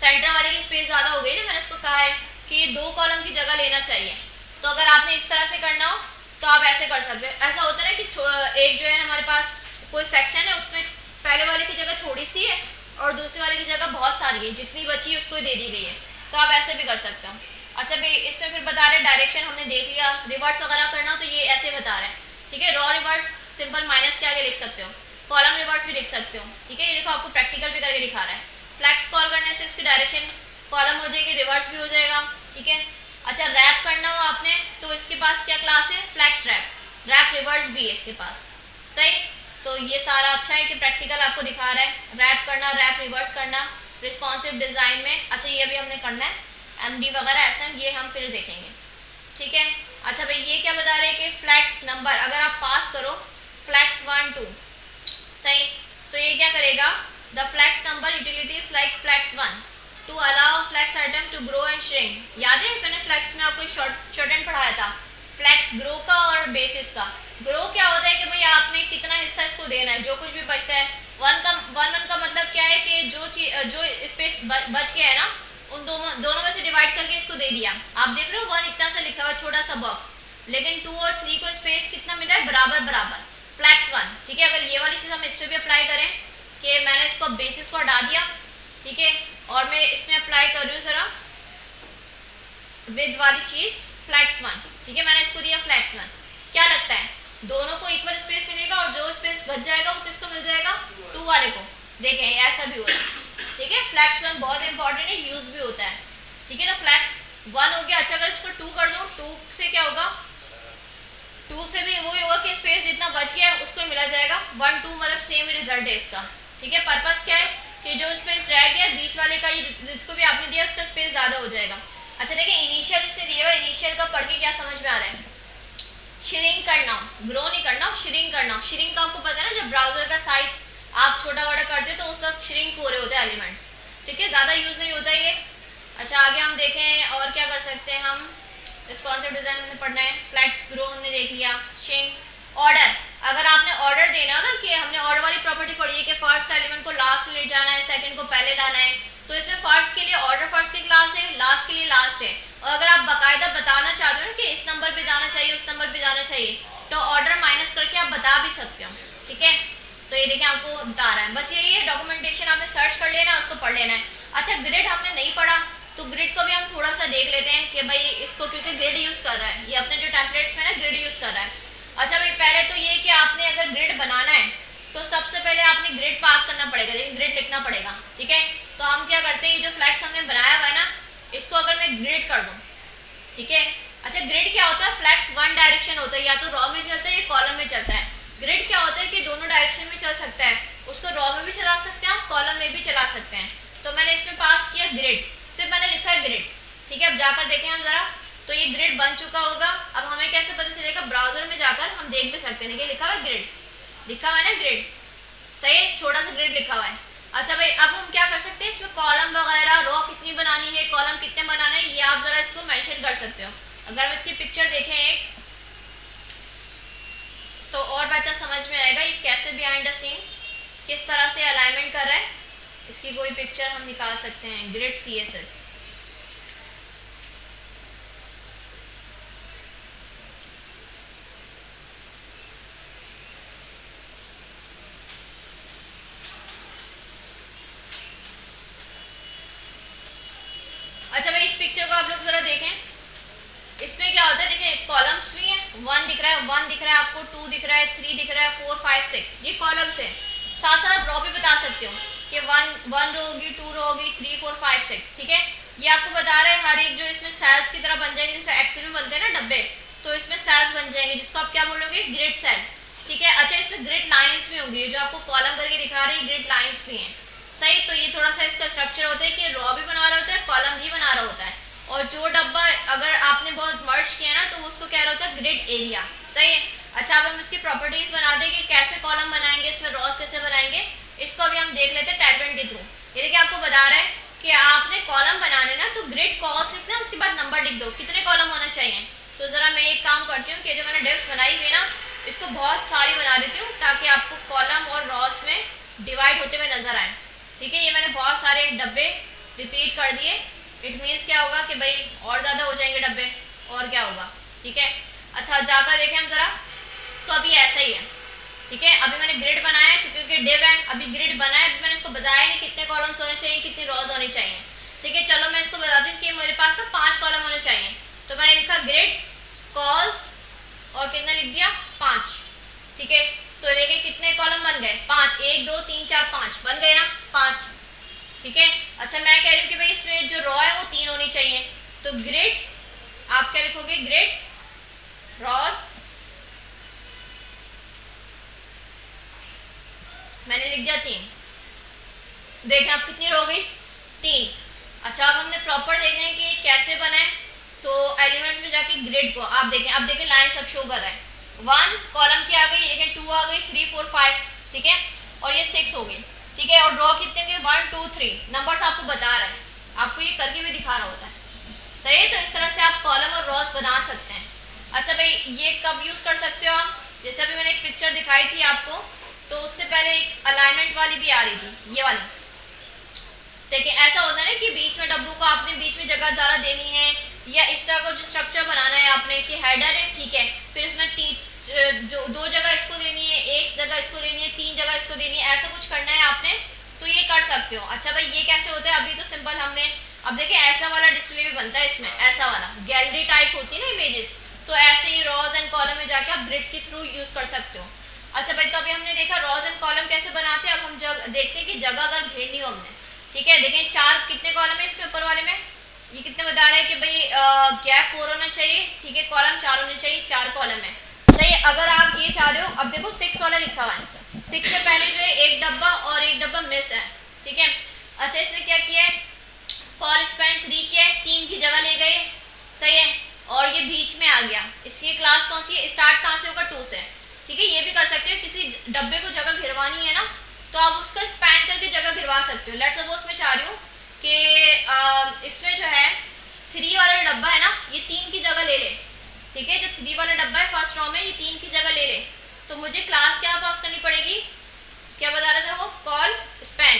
Speaker 1: सेंटर वाले की स्पेस ज़्यादा हो गई ना, मैंने इसको कहा है कि 2 कॉलम की जगह लेना चाहिए। तो अगर आपने इस तरह से करना हो तो आप ऐसे कर सकते हो। ऐसा होता है कि एक जो है हमारे पास कोई सेक्शन है, उसमें पहले वाले की जगह थोड़ी सी है और दूसरे वाले की जगह बहुत सारी है, जितनी बची है उसको दे दी गई है, तो आप ऐसे भी कर सकते हो। अच्छा भाई इसमें फिर बता रहे डायरेक्शन हमने देख लिया, रिवर्स वगैरह करना तो ये ऐसे बता रहे हैं, ठीक है। रॉ रिवर्स सिंपल माइनस के आगे लिख सकते हो, कॉलम रिवर्स भी लिख सकते हो, ठीक है। ये देखो आपको प्रैक्टिकल भी करके दिखा रहा है। फ्लैक्स कॉल करने से इसकी डायरेक्शन कॉलम हो जाएगी, रिवर्स भी हो जाएगा, ठीक है। अच्छा रैप करना हो आपने तो इसके पास क्या क्लास है, फ्लैक्स रैप, रैप रिवर्स भी है इसके पास, सही। तो ये सारा अच्छा है कि प्रैक्टिकल आपको दिखा रहा है, रैप करना, रैप रिवर्स करना रिस्पॉन्सिव डिज़ाइन में। अच्छा ये अभी हमने करना है, MD वगैरह ऐसे ये हम फिर देखेंगे, ठीक है। अच्छा भाई ये क्या बता रहे हैं कि फ्लैक्स नंबर अगर आप पास करो फ्लैक्स 1 2, सही, तो ये क्या करेगा, the flex number utilities like flex 1 to allow flex item to grow and shrink. याद है मैंने फ्लैक्स में आपको शॉर्ट एंड पढ़ाया था, फ्लैक्स ग्रो का और बेसिस का। ग्रो क्या होता है कि भाई आपने कितना हिस्सा इसको देना है, जो कुछ भी बचता है। वन का मतलब क्या है कि जो स्पेस बच गया है ना, उन दोनों में से डिवाइड करके इसको दे दिया। आप देख रहे हो 1 इतना सा लिखा हुआ छोटा सा बॉक्स, लेकिन 2 और 3 को स्पेस कितना मिला है, बराबर बराबर, फ्लैक्स 1, ठीक है। अगर ये वाली चीज़ हम इस पर भी अप्लाई करें कि मैंने इसको बेसिस को हटा दिया, ठीक है, और मैं इसमें अप्लाई कर रही हूँ ज़रा विद वाली चीज़ फ्लैक्स 1, ठीक है, मैंने इसको दिया फ्लैक्स 1। क्या लगता है दोनों को इक्वल स्पेस मिलेगा और जो स्पेस बच जाएगा वो किसको मिल जाएगा, 2 वाले को। देखें ऐसा भी होता है, ठीक है। फ्लैक्स 1 बहुत इंपॉर्टेंट है, यूज भी होता है, ठीक है। तो फ्लैक्स 1 हो गया। अच्छा अगर इसको 2 कर दूँ, 2 से क्या होगा, 2 से भी वही होगा कि स्पेस जितना बच गया है उसको मिला जाएगा। 1 2 मतलब सेम रिजल्ट है इसका, ठीक है। पर्पस क्या है कि जो स्पेस रह गया बीच वाले का, ये जिसको भी आपने दिया उसका स्पेस ज़्यादा हो जाएगा। अच्छा देखिए इनिशियल इसने दिया हुआ, इनिशियल का पढ़ के क्या समझ में आ रहा है, श्रिंक करना, ग्रो नहीं करना, श्रिंक करना। श्रिंक का आपको पता है ना, जब ब्राउजर का साइज आप छोटा बड़ा करते हो तो उस वक्त श्रिंक हो रहे होते हैं एलिमेंट्स, ठीक है, ज़्यादा यूज़ नहीं होता ये। अच्छा आगे हम देखें और क्या कर सकते हैं हम, रिस्पॉन्सिव डिज़ाइन हमने पढ़ना है, फ्लैक्स ग्रो हमने देख लिया, श्रिंक। ऑर्डर, अगर आपने ऑर्डर देना हो ना, कि हमने ऑर्डर वाली प्रॉपर्टी पढ़ी है कि फर्स्ट एलिमेंट को लास्ट में ले जाना है, सेकंड को पहले लाना है, तो इसमें फर्स्ट के लिए ऑर्डर फर्स्ट की क्लास है, लास्ट के लिए लास्ट है। और अगर आप बाकायदा बताना चाहते हो ना कि इस नंबर पे जाना चाहिए, उस नंबर पे जाना चाहिए, तो ऑर्डर माइनस करके आप बता भी सकते हो, ठीक है। तो ये देखिए आपको बता रहा है, बस यही है, डॉक्यूमेंटेशन आपने सर्च कर लेना है, उसको पढ़ लेना है। अच्छा ग्रिड हमने नहीं पढ़ा, तो ग्रिड को भी हम थोड़ा सा देख लेते हैं कि भाई इसको, क्योंकि ग्रिड यूज़ कर रहा है, ये अपने जो टेम्पलेट्स में ना ग्रिड यूज़ कर रहा है, अच्छा भाई पहले तो ये कि आपने अगर ग्रिड बनाना है तो सबसे पहले आपने ग्रिड पास करना पड़ेगा, लेकिन ग्रिड लिखना पड़ेगा, ठीक है। तो हम क्या करते हैं, ये जो फ्लैक्स हमने बनाया हुआ है ना, इसको अगर मैं ग्रिड कर दूं, ठीक है। अच्छा ग्रिड क्या होता है, फ्लैक्स वन डायरेक्शन होता है, या तो रॉ में चलता है या कॉलम में चलता है। ग्रिड क्या होता है कि दोनों डायरेक्शन में चल सकता है, उसको रॉ में भी चला सकते हैं, कॉलम में भी चला सकते हैं। तो मैंने इसमें पास किया ग्रिड, सिर्फ मैंने लिखा है ग्रिड, ठीक है। अब जाकर देखें हम जरा, तो ये ग्रिड बन चुका होगा। अब हमें कैसे पता चलेगा, ब्राउजर में जाकर हम देख भी सकते हैं कि लिखा हुआ है ग्रिड, लिखा हुआ है ना ग्रिड, सही है, छोटा सा ग्रिड लिखा हुआ है। अच्छा भाई अब हम क्या कर सकते हैं, इसमें कॉलम वगैरह रो कितनी बनानी है, कॉलम कितने बनाना है, ये आप जरा इसको मेंशन कर सकते हो। अगर हम इसकी पिक्चर देखें एक, तो और बेहतर समझ में आएगा ये कैसे बिहाइंड द सीन किस तरह से अलाइनमेंट कर रहा है। इसकी कोई पिक्चर हम निकाल सकते हैं, ग्रिड CSS। अच्छा भाई इस पिक्चर को आप लोग जरा देखें, इसमें क्या होता है, देखिए कॉलम्स भी हैं, 1 दिख रहा है, 1 दिख रहा है आपको, 2 दिख रहा है, 3 दिख रहा है, 4 5 6, ये कॉलम्स हैं। साथ साथ रो भी बता सकते हो कि 1 रो होगी, 2 रो होगी, 3 4 5 6, ठीक है। ये आपको बता रहा है हर एक जो इसमें सेल्स की तरह बन जाएंगे, जैसे एक्सेल में बनते हैं ना डब्बे, तो इसमें सेल्स बन जाएंगे जिसको आप क्या बोलोगे, ग्रिड सेल, ठीक है। अच्छा इसमें ग्रिड लाइन्स भी होंगी, जो आपको कॉलम करके दिखा रहे हैं ग्रिड लाइन्स भी हैं, सही। तो ये थोड़ा सा इसका स्ट्रक्चर होता है कि रो भी बना रहा होता है, कॉलम भी बना रहा होता है। और जो डब्बा अगर आपने बहुत मर्ज किया ना, तो उसको क्या होता है, ग्रिड एरिया, सही है। अच्छा अब हम इसकी प्रॉपर्टीज बना दें कि कैसे कॉलम बनाएंगे, इसमें रॉस कैसे बनाएंगे, इसको अभी हम देख लेते हैं टाइलवेंट के थ्रू। ये देखिए आपको बता रहा है कि आपने कॉलम बनाने ना, तो ग्रिड कॉस्ट लिखना है, उसके बाद नंबर लिख दो कितने कॉलम होना चाहिए। तो ज़रा मैं एक काम करती हूँ कि जो मैंने डिव्स बनाई हुई ना, इसको बहुत सारी बना देती हूँ ताकि आपको कॉलम और रॉस में डिवाइड होते हुए नजर आए, ठीक है। ये मैंने बहुत सारे डब्बे रिपीट कर दिए, इट मीन्स क्या होगा कि भाई और ज़्यादा हो जाएंगे डब्बे, और क्या होगा, ठीक है। अच्छा जाकर देखें हम ज़रा, तो अभी ऐसा ही है, ठीक है। अभी मैंने ग्रिड बनाया है क्योंकि डिव है, अभी ग्रिड बना है, अभी मैंने इसको बताया नहीं कितने कॉलम्स होने चाहिए, कितनी रॉज होनी चाहिए, ठीक है। चलो मैं इसको बताती हूँ कि मेरे पास ना 5 कॉलम होने चाहिए, तो मैंने लिखा ग्रिड कॉल्स और कितना लिख दिया 5, ठीक है। तो देखिए कितने कॉलम बन गए, 5, 1 2 3 4 5 बन गए ना, 5, ठीक है। अच्छा मैं कह रही हूँ कि भाई इसमें जो रॉ है वो 3 होनी चाहिए, तो ग्रिड आप क्या लिखोगे, ग्रिड रॉस, मैंने लिख दिया 3, देखें आप कितनी रो गई, 3। अच्छा अब हमने प्रॉपर देखना है कि कैसे बने, तो एलिमेंट्स में जाके ग्रिड को आप देखें, अब देखें लाइन सब शो कर रहा है, 1 कॉलम की आ गई, लेकिन 2 आ गई, 3 4 5, ठीक है, और ये 6 हो गई, ठीक है। और ड्रॉ कितने के, 1 2 3 नंबर्स आपको बता रहा है, आपको ये करके भी दिखा रहा होता है, सही है। तो इस तरह से आप कॉलम और रॉस बना सकते हैं। अच्छा भाई ये कब यूज़ कर सकते हो आप, जैसे अभी मैंने एक पिक्चर दिखाई थी आपको, तो उससे पहले एक अलाइनमेंट वाली भी आ रही थी, ये वाली, देखिए ऐसा होता है ना कि बीच में डब्बू को आपने बीच में जगह ज़्यादा देनी है, या इस तरह का जो स्ट्रक्चर बनाना है आपने कि हेडर है, ठीक है, फिर इसमें जो 2 जगह इसको देनी है, 1 जगह इसको देनी है, 3 जगह इसको देनी है, ऐसा कुछ करना है आपने, तो ये कर सकते हो। अच्छा भाई ये कैसे होता है, अभी तो सिंपल हमने, अब देखिए ऐसा वाला डिस्प्ले भी बनता है इसमें, ऐसा वाला गैलरी टाइप होती है ना इमेजेस, तो ऐसे ही रॉज एंड कॉलम में जाके आप ग्रिड के थ्रू यूज़ कर सकते हो। अच्छा भाई तो अभी हमने देखा रॉज एंड कॉलम कैसे बनाते हैं, अब हम देखते हैं कि जगह अगर घेरनी हो हमने, ठीक है। देखें 4 कितने कॉलम है इसमें, ऊपर वाले में ये कितने बता रहे हैं कि भाई गैप 4 होना चाहिए, ठीक है, कॉलम 4 होने चाहिए, 4 कॉलम है, सही। अगर आप ये चाह रहे हो, अब देखो 6 वाला लिखा हुआ है, 6 से पहले जो है एक डब्बा और एक डब्बा मिस है, ठीक है। अच्छा इसने क्या किया है, कॉल स्पैन 3 किया है, 3 की जगह ले गए, सही है, और ये बीच में आ गया, इसकी क्लास कौन सी है, स्टार्ट कहाँ से होगा, 2 से, ठीक है। ये भी कर सकते हो, किसी डब्बे को जगह घिरवानी है ना, तो आप उसका स्पैन करके जगह घिरवा सकते हो। लेट्स सपोज मैं चाह रही हूँ कि इसमें जो है 3 वाला डब्बा है ना, ये 3 की जगह ले ले, ठीक है, जो 3 वाला डब्बा है फर्स्ट रो में, ये 3 की जगह ले ले, तो मुझे क्लास क्या पास करनी पड़ेगी, क्या बता रहा था वो, कॉल स्पैन,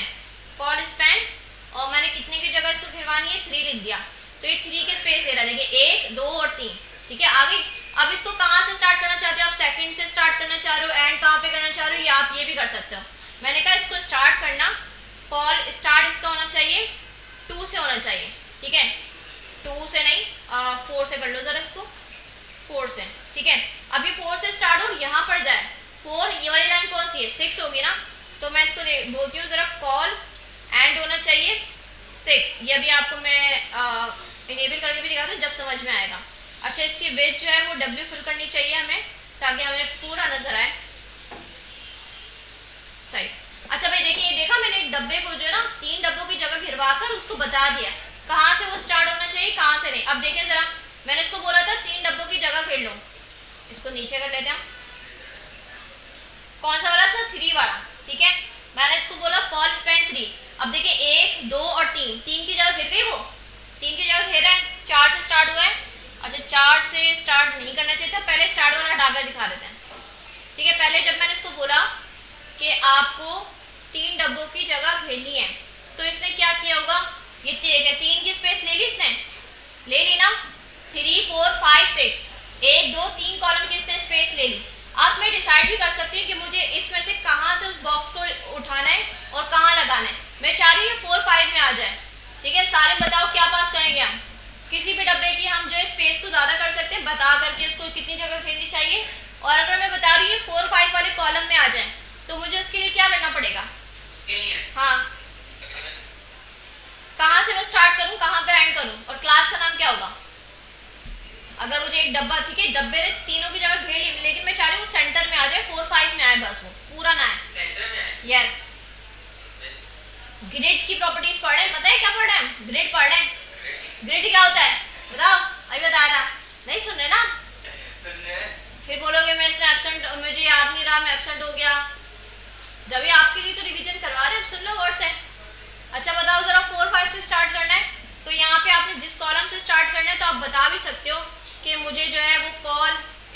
Speaker 1: कॉल स्पैन, और मैंने कितने की जगह इसको घिरवानी है, 3 लिख दिया, तो ये 3 के स्पेस ले रहा है, देखिए 1 2 और 3, ठीक है, आ गई। अब इसको कहाँ से स्टार्ट करना चाहते हो आप, सेकंड से स्टार्ट करना चाह रहे हो, एंड कहाँ पे करना चाह रहे हो, या आप ये भी कर सकते हो। मैंने कहा इसको स्टार्ट करना, कॉल स्टार्ट इसका होना चाहिए 2 से होना चाहिए, ठीक है, 2 से नहीं 4 से कर लो जरा इसको, 4 से, ठीक है। अब ये 4 से स्टार्ट और यहाँ पर जाए 4, ये वाली लाइन कौन सी है 6 होगी ना, तो मैं इसको बोलती हूँ ज़रा कॉल एंड होना चाहिए 6। ये अभी आपको मैं इनेबल करके भी दिखाता हूँ जब समझ में आएगा। अच्छा इसकी विड्थ जो है वो W फिल करनी चाहिए हमें ताकि हमें पूरा नजर आए सही। अच्छा भाई देखिए, ये देखा मैंने एक डब्बे को जो है ना 3 डब्बों की जगह घिरवा कर उसको बता दिया कहाँ से वो स्टार्ट होना चाहिए कहाँ से नहीं। अब देखिए जरा, मैंने इसको बोला था 3 डब्बों की जगह घेर लो, इसको नीचे कर लेते हैं। कौन सा वाला था 3 वाला, ठीक है। मैंने इसको बोला कॉल स्पैन 3। अब देखिए 1 2 और 3 की जगह घिर गई, वो 3 की जगह घेरा है, 4 से स्टार्ट हुआ है। अच्छा 4 से स्टार्ट नहीं करना चाहिए था, पहले स्टार्ट वाला हटाकर दिखा देते हैं, ठीक है। पहले जब मैंने इसको बोला कि आपको 3 डब्बों की जगह घेरनी है तो इसने क्या किया होगा, ये 3 की स्पेस ले ली, इसने ले ली ना, 3 4 5 6 1 2 3 कॉलम की इसने स्पेस ले ली। अब मैं डिसाइड भी कर सकती हूँ कि मुझे इसमें से कहाँ से उस बॉक्स को उठाना है और कहाँ लगाना है। मैं चाह रही हूँ 4 5 में आ जाए, ठीक है। सारे बताओ क्या पास करेंगे हम, किसी भी डब्बे की हम जो है स्पेस को ज़्यादा कर सकते हैं बता करके उसको कितनी जगह घेरनी चाहिए। और अगर मैं बता रही हूँ 4 5 वाले कॉलम में आ जाए तो मुझे उसके लिए क्या करना पड़ेगा,
Speaker 2: उसके लिए
Speaker 1: हाँ कहाँ से मैं स्टार्ट करूँ कहाँ पे एंड करूँ और क्लास का नाम क्या होगा। अगर मुझे एक डब्बा, ठीक है, डब्बे ने तीनों की जगह घेर ली लेकिन मैं चाह रही हूँ सेंटर में आ जाए, 4 5 में आए, बस वो पूरा ना आए,
Speaker 2: सेंटर में आए।
Speaker 1: यस। ग्रिड की प्रॉपर्टीज पढ़ रहे हैं, पता है क्या पढ़ रहे हैं, ग्रिड पढ़ रहे हैं। ग्रिड क्या होता है बताओ, अभी बताया था, नहीं सुन रहे ना,
Speaker 2: सुन रहे हैं।
Speaker 1: फिर बोलोगे मैं इसमें एब्सेंट, मुझे याद नहीं रहा, मैं एब्सेंट हो गया। जब ये आपके लिए तो रिवीजन करवा रहे हैं, सुन लो वर्ड से। अच्छा बताओ जरा 4 5 से स्टार्ट करना है तो यहाँ पे आपने जिस कॉलम से स्टार्ट करना है तो आप बता भी सकते हो कि मुझे जो है वो कॉल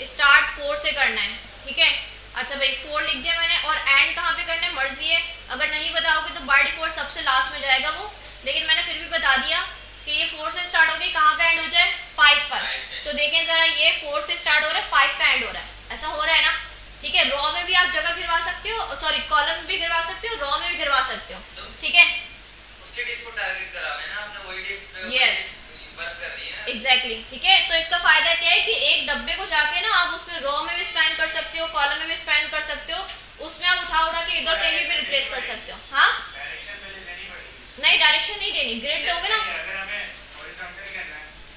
Speaker 1: स्टार्ट 4 से करना है, ठीक है। अच्छा भाई 4 लिख दिया मैंने, और एंड कहाँ पे करना है मर्जी है, अगर नहीं बताओगे तो बाय डिफॉल्ट सबसे लास्ट में जाएगा वो, लेकिन मैंने फिर भी बता दिया कि ये 4 से स्टार्ट हो गई, कहाँ पे एंड हो जाए 5 पर। तो देखें जरा, ये 4 से स्टार्ट हो रहा है 5 पे एंड हो रहा है, ऐसा हो रहा है ना, ठीक है। रॉ में भी आप जगह गिरवा सकते हो, सॉरी कॉलम में भी गिरवा सकते हो, रॉ में भी गिरवा सकते हो, ठीक है।
Speaker 2: उसी डिफ को टारगेट करा है ना आपने, वही डिफ पे
Speaker 1: यस
Speaker 2: वर्क कर रही है
Speaker 1: एग्जैक्टली, ठीक है। तो इसका फायदा क्या है कि एक डब्बे को जाके ना आप उसमें रॉ में भी स्पैन कर सकते हो, कॉलम में भी स्पैन कर सकते हो, उसमें आप उठा के इधर कहीं भी रिप्लेस कर सकते हो। हाँ नहीं डायरेक्शन नहीं देनी, ग्रिड दोगे ना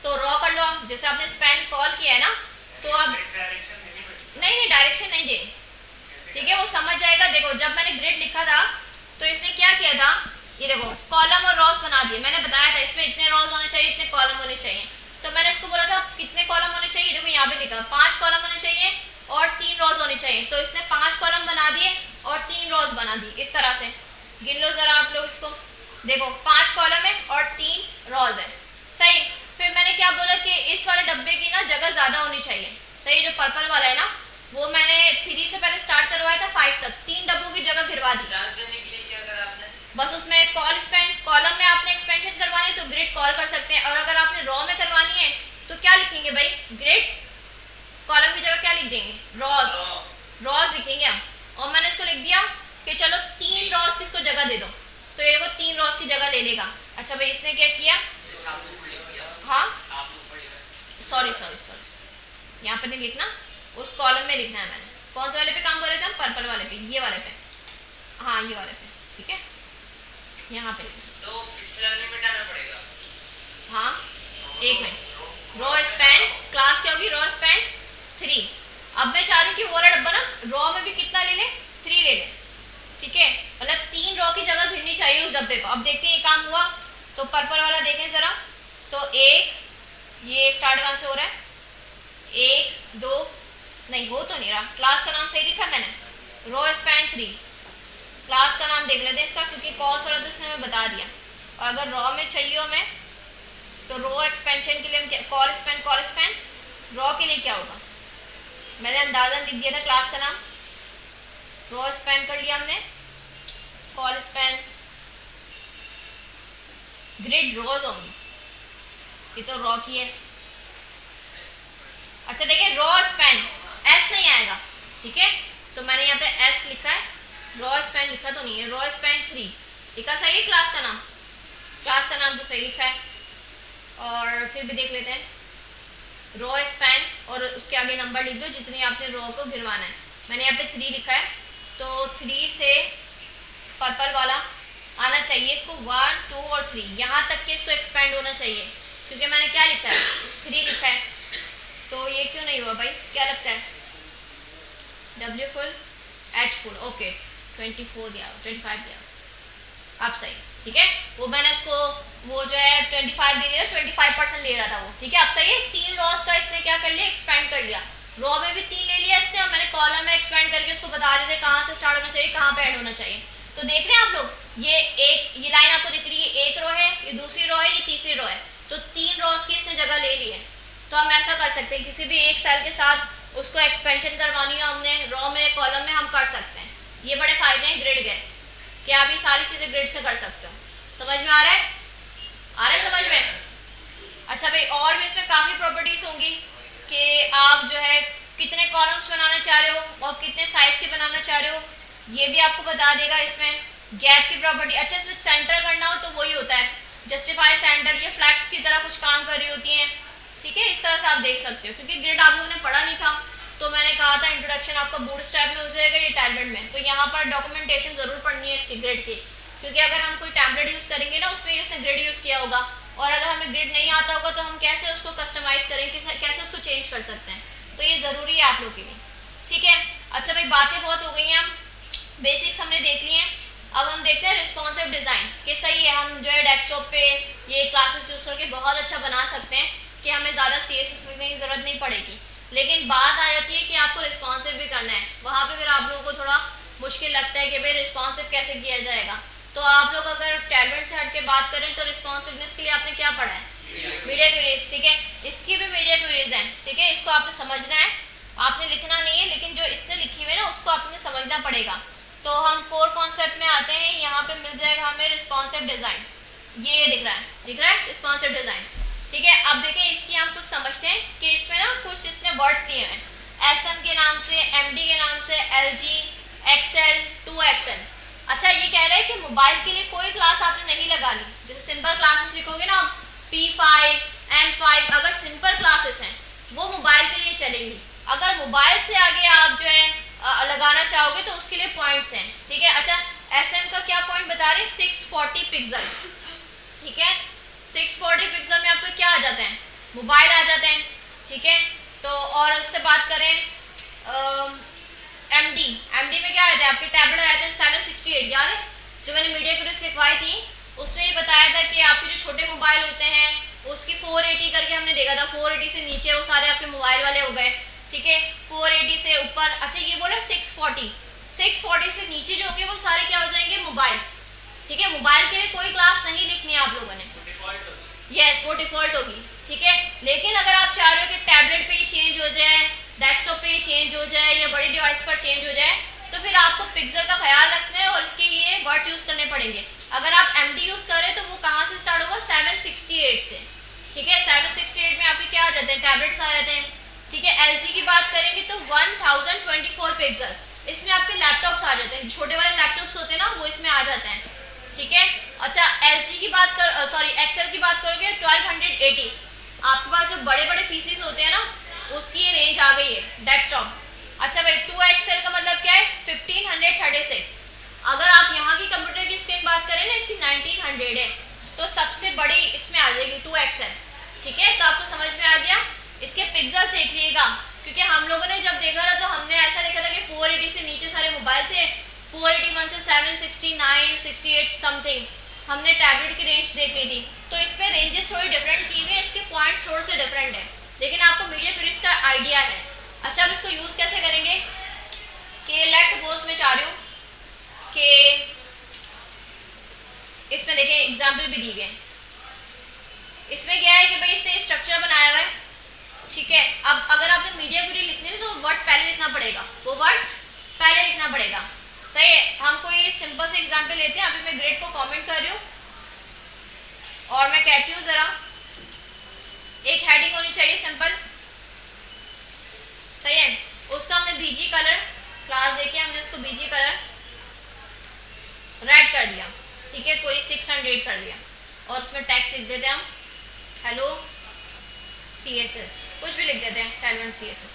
Speaker 1: तो रॉ कर लो आप, जैसे आपने स्पैन कॉल किया है ना तो आप नहीं डायरेक्शन नहीं देनी, ठीक है, वो समझ जाएगा। देखो जब मैंने ग्रिड लिखा था तो इसने क्या किया था, ये देखो कॉलम और रॉस बना दिए, मैंने बताया था इसमें इतने रॉस होने चाहिए इतने कॉलम होने चाहिए, तो मैंने इसको बोला था कितने कॉलम होने चाहिए, देखो यहाँ पे लिखा 5 कॉलम होने चाहिए और 3 रॉस होने चाहिए, तो इसने 5 कॉलम बना दिए और 3 रॉस बना दी। इस तरह से गिन लो जरा आप लोग इसको, देखो 5 कॉलम है और 3 रॉस है, सही। फिर मैंने क्या बोला कि इस वाले डब्बे की ना जगह ज्यादा होनी चाहिए, सही। जो पर्पल वाला है ना वो मैंने 3 से पहले स्टार्ट करवाया था 5 तक, 3 डब्बों की जगह घिरवा दी। बस उसमें कॉल स्पैन, कॉलम में आपने एक्सपेंशन करवानी है तो ग्रिड कॉल कर सकते हैं, और अगर आपने रॉ में करवानी है तो क्या लिखेंगे भाई, ग्रिड कॉलम की जगह क्या लिख देंगे, रॉस, रॉस लिखेंगे हम। और मैंने इसको लिख दिया कि चलो 3 रॉस किसको जगह दे दो, तो ये देखो 3 रॉस की जगह ले लेगा। अच्छा भाई इसने क्या किया, हाँ सॉरी सॉरी सॉरी यहाँ पे नहीं लिखना, उस कॉलम में लिखना है। मैंने कौन से वाले पे काम कर रहे थे हम, पर्पल वाले पे, ये वाले पे, हाँ ये वाले पे, ठीक है, यहाँ पे
Speaker 2: तो पिछला मिटाना पड़ेगा।
Speaker 1: हाँ एक मिनट, रॉ स्पैन क्लास क्या होगी, रॉ स्पैन 3। अब मैं चाह रही हूँ कि वो वाला डब्बा ना रॉ में भी कितना ले ले, 3 ले ले, ठीक है, मतलब 3 रॉ की जगह घिरनी चाहिए उस डब्बे को। अब देखते हैं ये काम हुआ, तो पर्पल वाला देखें जरा, तो 1, ये स्टार्ट कहाँ से हो रहा है, 1 2 नहीं हो तो नहीं रहा, क्लास का नाम सही लिखा मैंने, रॉ स्पैन 3, क्लास का नाम देख लेते हैं इसका, क्योंकि कॉस वाला तो इसने हमें बता दिया। और अगर रॉ में चाहिए हमें तो रॉ एक्सपेंशन के लिए हम क्या, कॉल स्पैन, रॉ के लिए क्या होगा, मैंने अंदाज़ा लिख दिया था क्लास का नाम, रॉ स्पैन कर लिया हमने, कॉल स्पैन, ग्रिड रॉज होंगी, ये तो रॉ की है। अच्छा देखिए रॉ स्पैन एस नहीं आएगा, ठीक है, तो मैंने यहाँ पे एस लिखा है, रॉ स्पैन लिखा तो नहीं है, रॉ स्पैन 3 लिखा सही है, क्लास का नाम, क्लास का नाम तो सही लिखा है। और फिर भी देख लेते हैं, रो स्पैन और उसके आगे नंबर लिख दो जितनी आपने रो को गिरवाना है। मैंने यहाँ पे 3 लिखा है, तो 3 से पर्पल वाला आना चाहिए इसको 1 2 और 3 यहाँ तक के इसको एक्सपेंड होना चाहिए, क्योंकि मैंने क्या लिखा है 3 लिखा है, तो ये क्यों नहीं हुआ भाई, क्या लगता है W full H full, okay 24 दिया 25 दिया, आप सही, ठीक है। वो मैंने उसको वो जो है 25 दे दिया, 25% ले रहा था वो, ठीक है। अब सही है, 3 रॉस का इसने क्या कर लिया, एक्सपेंड कर लिया, रो में भी 3 ले लिया इसने, और मैंने कॉलम में एक्सपेंड करके उसको बता दिया कहाँ से स्टार्ट होना चाहिए, कहाँ पे एंड होना चाहिए। तो देख रहे हैं आप लोग, ये लाइन आपको दिख रही है, एक रो है, ये दूसरी रो है, ये तीसरी रो है, तो 3 रॉस की इसने जगह ले ली है। तो हम ऐसा कर सकते हैं, किसी भी एक सेल के साथ उसको एक्सपेंशन करवानी हो हमने रो में कॉलम में, हम कर सकते हैं। ये बड़े फायदे हैं ग्रिड के, कि आप ये सारी चीजें ग्रिड से कर सकते हो। समझ में आ रहा है, आ रहा है समझ में? अच्छा भाई, और भी इसमें काफी प्रॉपर्टीज होंगी कि आप जो है कितने कॉलम्स बनाना चाह रहे हो और कितने साइज के बनाना चाह रहे हो, ये भी आपको बता देगा इसमें। गैप की प्रॉपर्टी, अच्छा इसमें सेंटर करना हो तो वही होता है जस्टिफाई सेंटर, ये फ्लैक्स की तरह कुछ काम कर रही होती हैं, ठीक है। इस तरह से आप देख सकते हो, क्योंकि ग्रिड आप लोगों ने पढ़ा नहीं था, तो मैंने कहा था इंट्रोडक्शन आपका बूटस्ट्रैप में हो जाएगा, ये टैलेंट में, तो यहाँ पर डॉक्यूमेंटेशन जरूर पढ़नी है इसकी ग्रिड की, क्योंकि अगर हम कोई टैबलेट यूज करेंगे ना उसमें इसने ग्रिड यूज किया होगा, और अगर हमें ग्रिड नहीं आता होगा तो हम कैसे उसको कस्टमाइज करेंगे, कैसे उसको चेंज कर सकते हैं, तो ये जरूरी है आप लोग के लिए, ठीक है। अच्छा भाई, बातें बहुत हो गई हैं, हम बेसिक्स हमने देख लिए हैं, अब हम देखते हैं रिस्पॉन्सिव डिज़ाइन कि सही है, हम जो है डेस्कटॉप पे ये क्लासेस यूज़ करके बहुत अच्छा बना सकते हैं कि हमें ज़्यादा CSS लिखने की ज़रूरत नहीं पड़ेगी। लेकिन बात आ जाती है कि आपको रिस्पॉन्सिव भी करना है, वहाँ पे फिर आप लोगों को थोड़ा मुश्किल लगता है कि भाई रिस्पॉन्सिव कैसे किया जाएगा। तो आप लोग अगर टैलेंट से हट के बात करें तो रिस्पॉन्सिवनेस के लिए आपने क्या पढ़ा है, मीडिया क्वेरीज, ठीक है। इसकी भी मीडिया क्वेरीज हैं, ठीक है, इसको आपने समझना है, आपने लिखना नहीं है, लेकिन जो इसने लिखी हुई है ना उसको आपने समझना पड़ेगा। तो हम कोर कॉन्सेप्ट में आते हैं, यहाँ पे मिल जाएगा हमें रिस्पॉन्सिव डिज़ाइन, ये दिख रहा है रिस्पॉन्सिव डिज़ाइन, ठीक है। अब देखें इसकी हम कुछ समझते हैं कि इसमें ना कुछ इसने वर्ड्स दिए हैं, SM के नाम से, MD के नाम से, LG, XL, 2XL। अच्छा, ये कह रहा है कि मोबाइल के लिए कोई क्लास आपने नहीं लगानी, जैसे सिंपल क्लासेस लिखोगे ना P5, M5, अगर सिंपल क्लासेस हैं वो मोबाइल के लिए चलेंगी, अगर मोबाइल से आगे आप जो है लगाना चाहोगे तो उसके लिए पॉइंट्स हैं, ठीक है। अच्छा, SM का क्या पॉइंट बता रहे हैं, 640 पिक्सल, ठीक है। 640 पिक्सल में आपको क्या आ जाते हैं, मोबाइल आ जाते हैं, ठीक है। तो और उससे बात करें MD में क्या आते हैं आपके टैबलेट आए थे 768, याद है जो मैंने मीडिया क्वेरीज लिखवाई थी, उसमें ये बताया था कि आपके जो छोटे मोबाइल होते हैं उसकी 480 करके हमने देखा था, 480 से नीचे वो सारे आपके मोबाइल वाले हो गए, ठीक है। 480 से ऊपर, अच्छा ये बोला 640 से नीचे जो होंगे वो सारे क्या हो जाएंगे, मोबाइल, ठीक है। मोबाइल के लिए कोई क्लास नहीं लिखनी है आप लोगों ने, यस वो डिफॉल्ट होगी, ठीक है। लेकिन अगर आप चाह रहे हो कि टैबलेट पे ही चेंज हो जाए, डेस्कटॉप पे ही चेंज हो जाए या बड़ी डिवाइस पर चेंज हो जाए, तो फिर आपको पिक्सल का ख्याल रखना है और इसके लिए वर्ड्स यूज करने पड़ेंगे। अगर आप MD यूज करें तो वो कहाँ से स्टार्ट होगा, 768 से, ठीक है। 768 में आपके क्या आ जाते हैं, टैबलेट्स आ जाते हैं, ठीक है। LG की बात करेंगे तो 1024 पिक्सल, इसमें आपके लैपटॉप्स आ जाते हैं, छोटे वाले लैपटॉप्स होते हैं ना वो इसमें आ जाते हैं, ठीक है। अच्छा, LG की बात कर XL की बात करोगे 1280, आपके पास जो बड़े बड़े पीसीस होते हैं ना उसकी ये रेंज आ गई है डेस्कटॉप। अच्छा भाई, 2XL का मतलब क्या है, 1536। अगर आप यहाँ की कंप्यूटर की स्क्रीन बात करें ना इसकी 1900 है, तो सबसे बड़ी इसमें आ जाएगी 2XL, ठीक है। तो आपको समझ में आ गया, इसके पिक्सल देख लीजिएगा, क्योंकि हम लोगों ने जब देखा था तो हमने ऐसा देखा था कि 480 से नीचे सारे मोबाइल थे, 481 से 769, 68 समथिंग हमने टैबलेट की रेंज देख ली थी। तो इसमें रेंजेस थोड़ी डिफरेंट की हुई है, इसके पॉइंट्स थोड़े से डिफरेंट है, लेकिन आपको मीडिया क्वेरीज का आइडिया है। अच्छा, अब इसको यूज़ कैसे करेंगे कि लेट्स सपोज मैं चाह रही हूँ कि इसमें देखें एग्जाम्पल भी दी गए, इसमें क्या है कि भाई इसने स्ट्रक्चर बनाया हुआ है, ठीक है। अब अगर आपने मीडिया क्वेरी लिखनी है तो वर्ड पहले लिखना पड़ेगा, वो वर्ड पहले लिखना पड़ेगा, सही है। हम कोई सिंपल से एग्जाम्पल लेते हैं, अभी मैं ग्रेड को कमेंट कर रही हूँ और मैं कहती हूँ ज़रा एक हेडिंग होनी चाहिए सिंपल, सही है। उसका हमने BG कलर क्लास देके हमने उसको BG कलर रेड कर दिया, ठीक है, कोई 600 कर दिया, और उसमें टेक्स्ट लिख देते हैं हम, हेलो CSS, कुछ भी लिख देते हैं टाइल 1 CSS,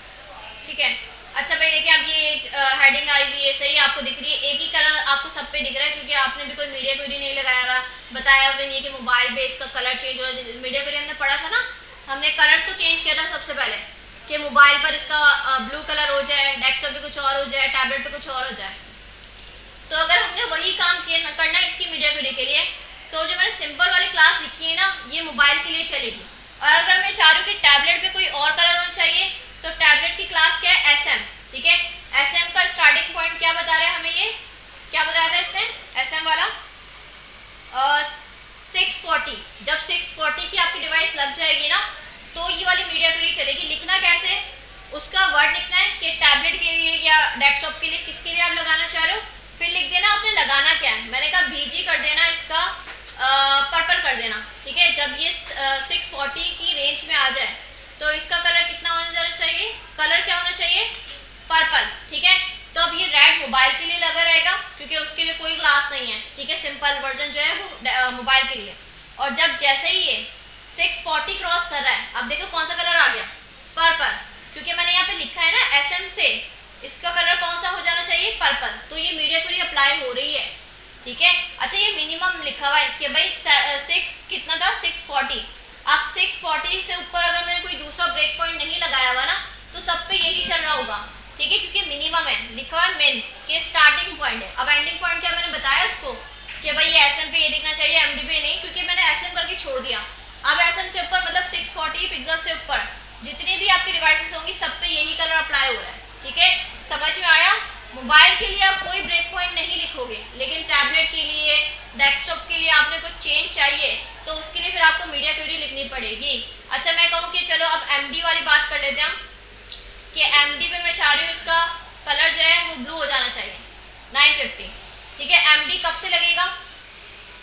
Speaker 1: ठीक है। अच्छा भाई देखिए अब ये एक हेडिंग आई हुई है, सही आपको दिख रही है, एक ही कलर आपको सब पे दिख रहा है क्योंकि आपने भी कोई मीडिया क्वेरी नहीं लगाया हुआ, बताया हुआ नहीं कि मोबाइल पे इसका कलर चेंज हो रहा है। मीडिया क्वेरी हमने पढ़ा था ना, हमने कलर्स को चेंज किया था सबसे पहले कि मोबाइल पर इसका ब्लू कलर हो जाए, डेस्कटॉप पे कुछ और हो जाए, टैबलेट पे कुछ और हो जाए। तो अगर हमने वही काम किया करना है इसकी मीडिया क्वेरी के लिए, तो जो मैंने सिंपल वाली क्लास लिखी है ना, ये मोबाइल के लिए चलेगी। और अगर मैं चाह रही हूँ कि टैबलेट पे कोई और कलर होना चाहिए, तो टैबलेट की क्लास क्या है, SM, ठीक है। SM का स्टार्टिंग पॉइंट क्या बता रहा है हमें, ये क्या बताया था इसने, SM वाला 640। जब 640 की आपकी डिवाइस लग जाएगी ना, तो ये वाली मीडिया क्वेरी चलेगी। लिखना कैसे, उसका वर्ड लिखना है कि टैबलेट के लिए या डेस्कटॉप के लिए, किसके लिए आप लगाना चाह रहे हो, फिर लिख देना आपने लगाना क्या है। मैंने कहा BG कर देना, इसका पर्पल कर देना, ठीक है। जब ये 640 की रेंज में आ जाए तो इसका कलर कितना होना जाना चाहिए, कलर क्या होना चाहिए, पर्पल, ठीक है। तो अब ये रेड मोबाइल के लिए लगा रहेगा क्योंकि उसके लिए कोई क्लास नहीं है, ठीक है, सिंपल वर्जन जो है वो मोबाइल के लिए। और जब जैसे ही ये 640 क्रॉस कर रहा है, अब देखो कौन सा कलर आ गया, पर्पल, क्योंकि मैंने यहाँ पे लिखा है ना SM से इसका कलर कौन सा हो जाना चाहिए, पर्पल। तो ये मीडिया क्वेरी अप्लाई हो रही है, ठीक है। अच्छा ये मिनिमम लिखा हुआ है कि भाई 6 कितना था, 640। अब 640 से ऊपर अगर मैंने कोई दूसरा ब्रेक पॉइंट नहीं लगाया हुआ ना, तो सब पे यही चल रहा होगा, ठीक है, क्योंकि मिनिमम है, लिखा हुआ है मिन के स्टार्टिंग पॉइंट है। अब एंडिंग पॉइंट क्या मैंने बताया उसको कि भाई ये SM पे ये दिखना चाहिए, MD पे नहीं, क्योंकि मैंने SM करके छोड़ दिया। अब SM से ऊपर मतलब 640 पिक्सल से ऊपर जितनी भी आपकी डिवाइसेस होंगी सब पे यही कलर अप्लाई हो रहा है, ठीक है, समझ में आया। मोबाइल के लिए आप कोई ब्रेक पॉइंट नहीं लिखोगे, लेकिन टैबलेट के लिए, डेस्कटॉप के लिए आपने कुछ चेंज चाहिए तो उसके लिए फिर आपको मीडिया क्वेरी लिखनी पड़ेगी। अच्छा मैं कहूँ कि चलो अब MD वाली बात कर लेते हैं हम, कि MD पे मैं चाह रही हूँ इसका कलर जो है वो ब्लू हो जाना चाहिए 950, ठीक है। MD कब से लगेगा,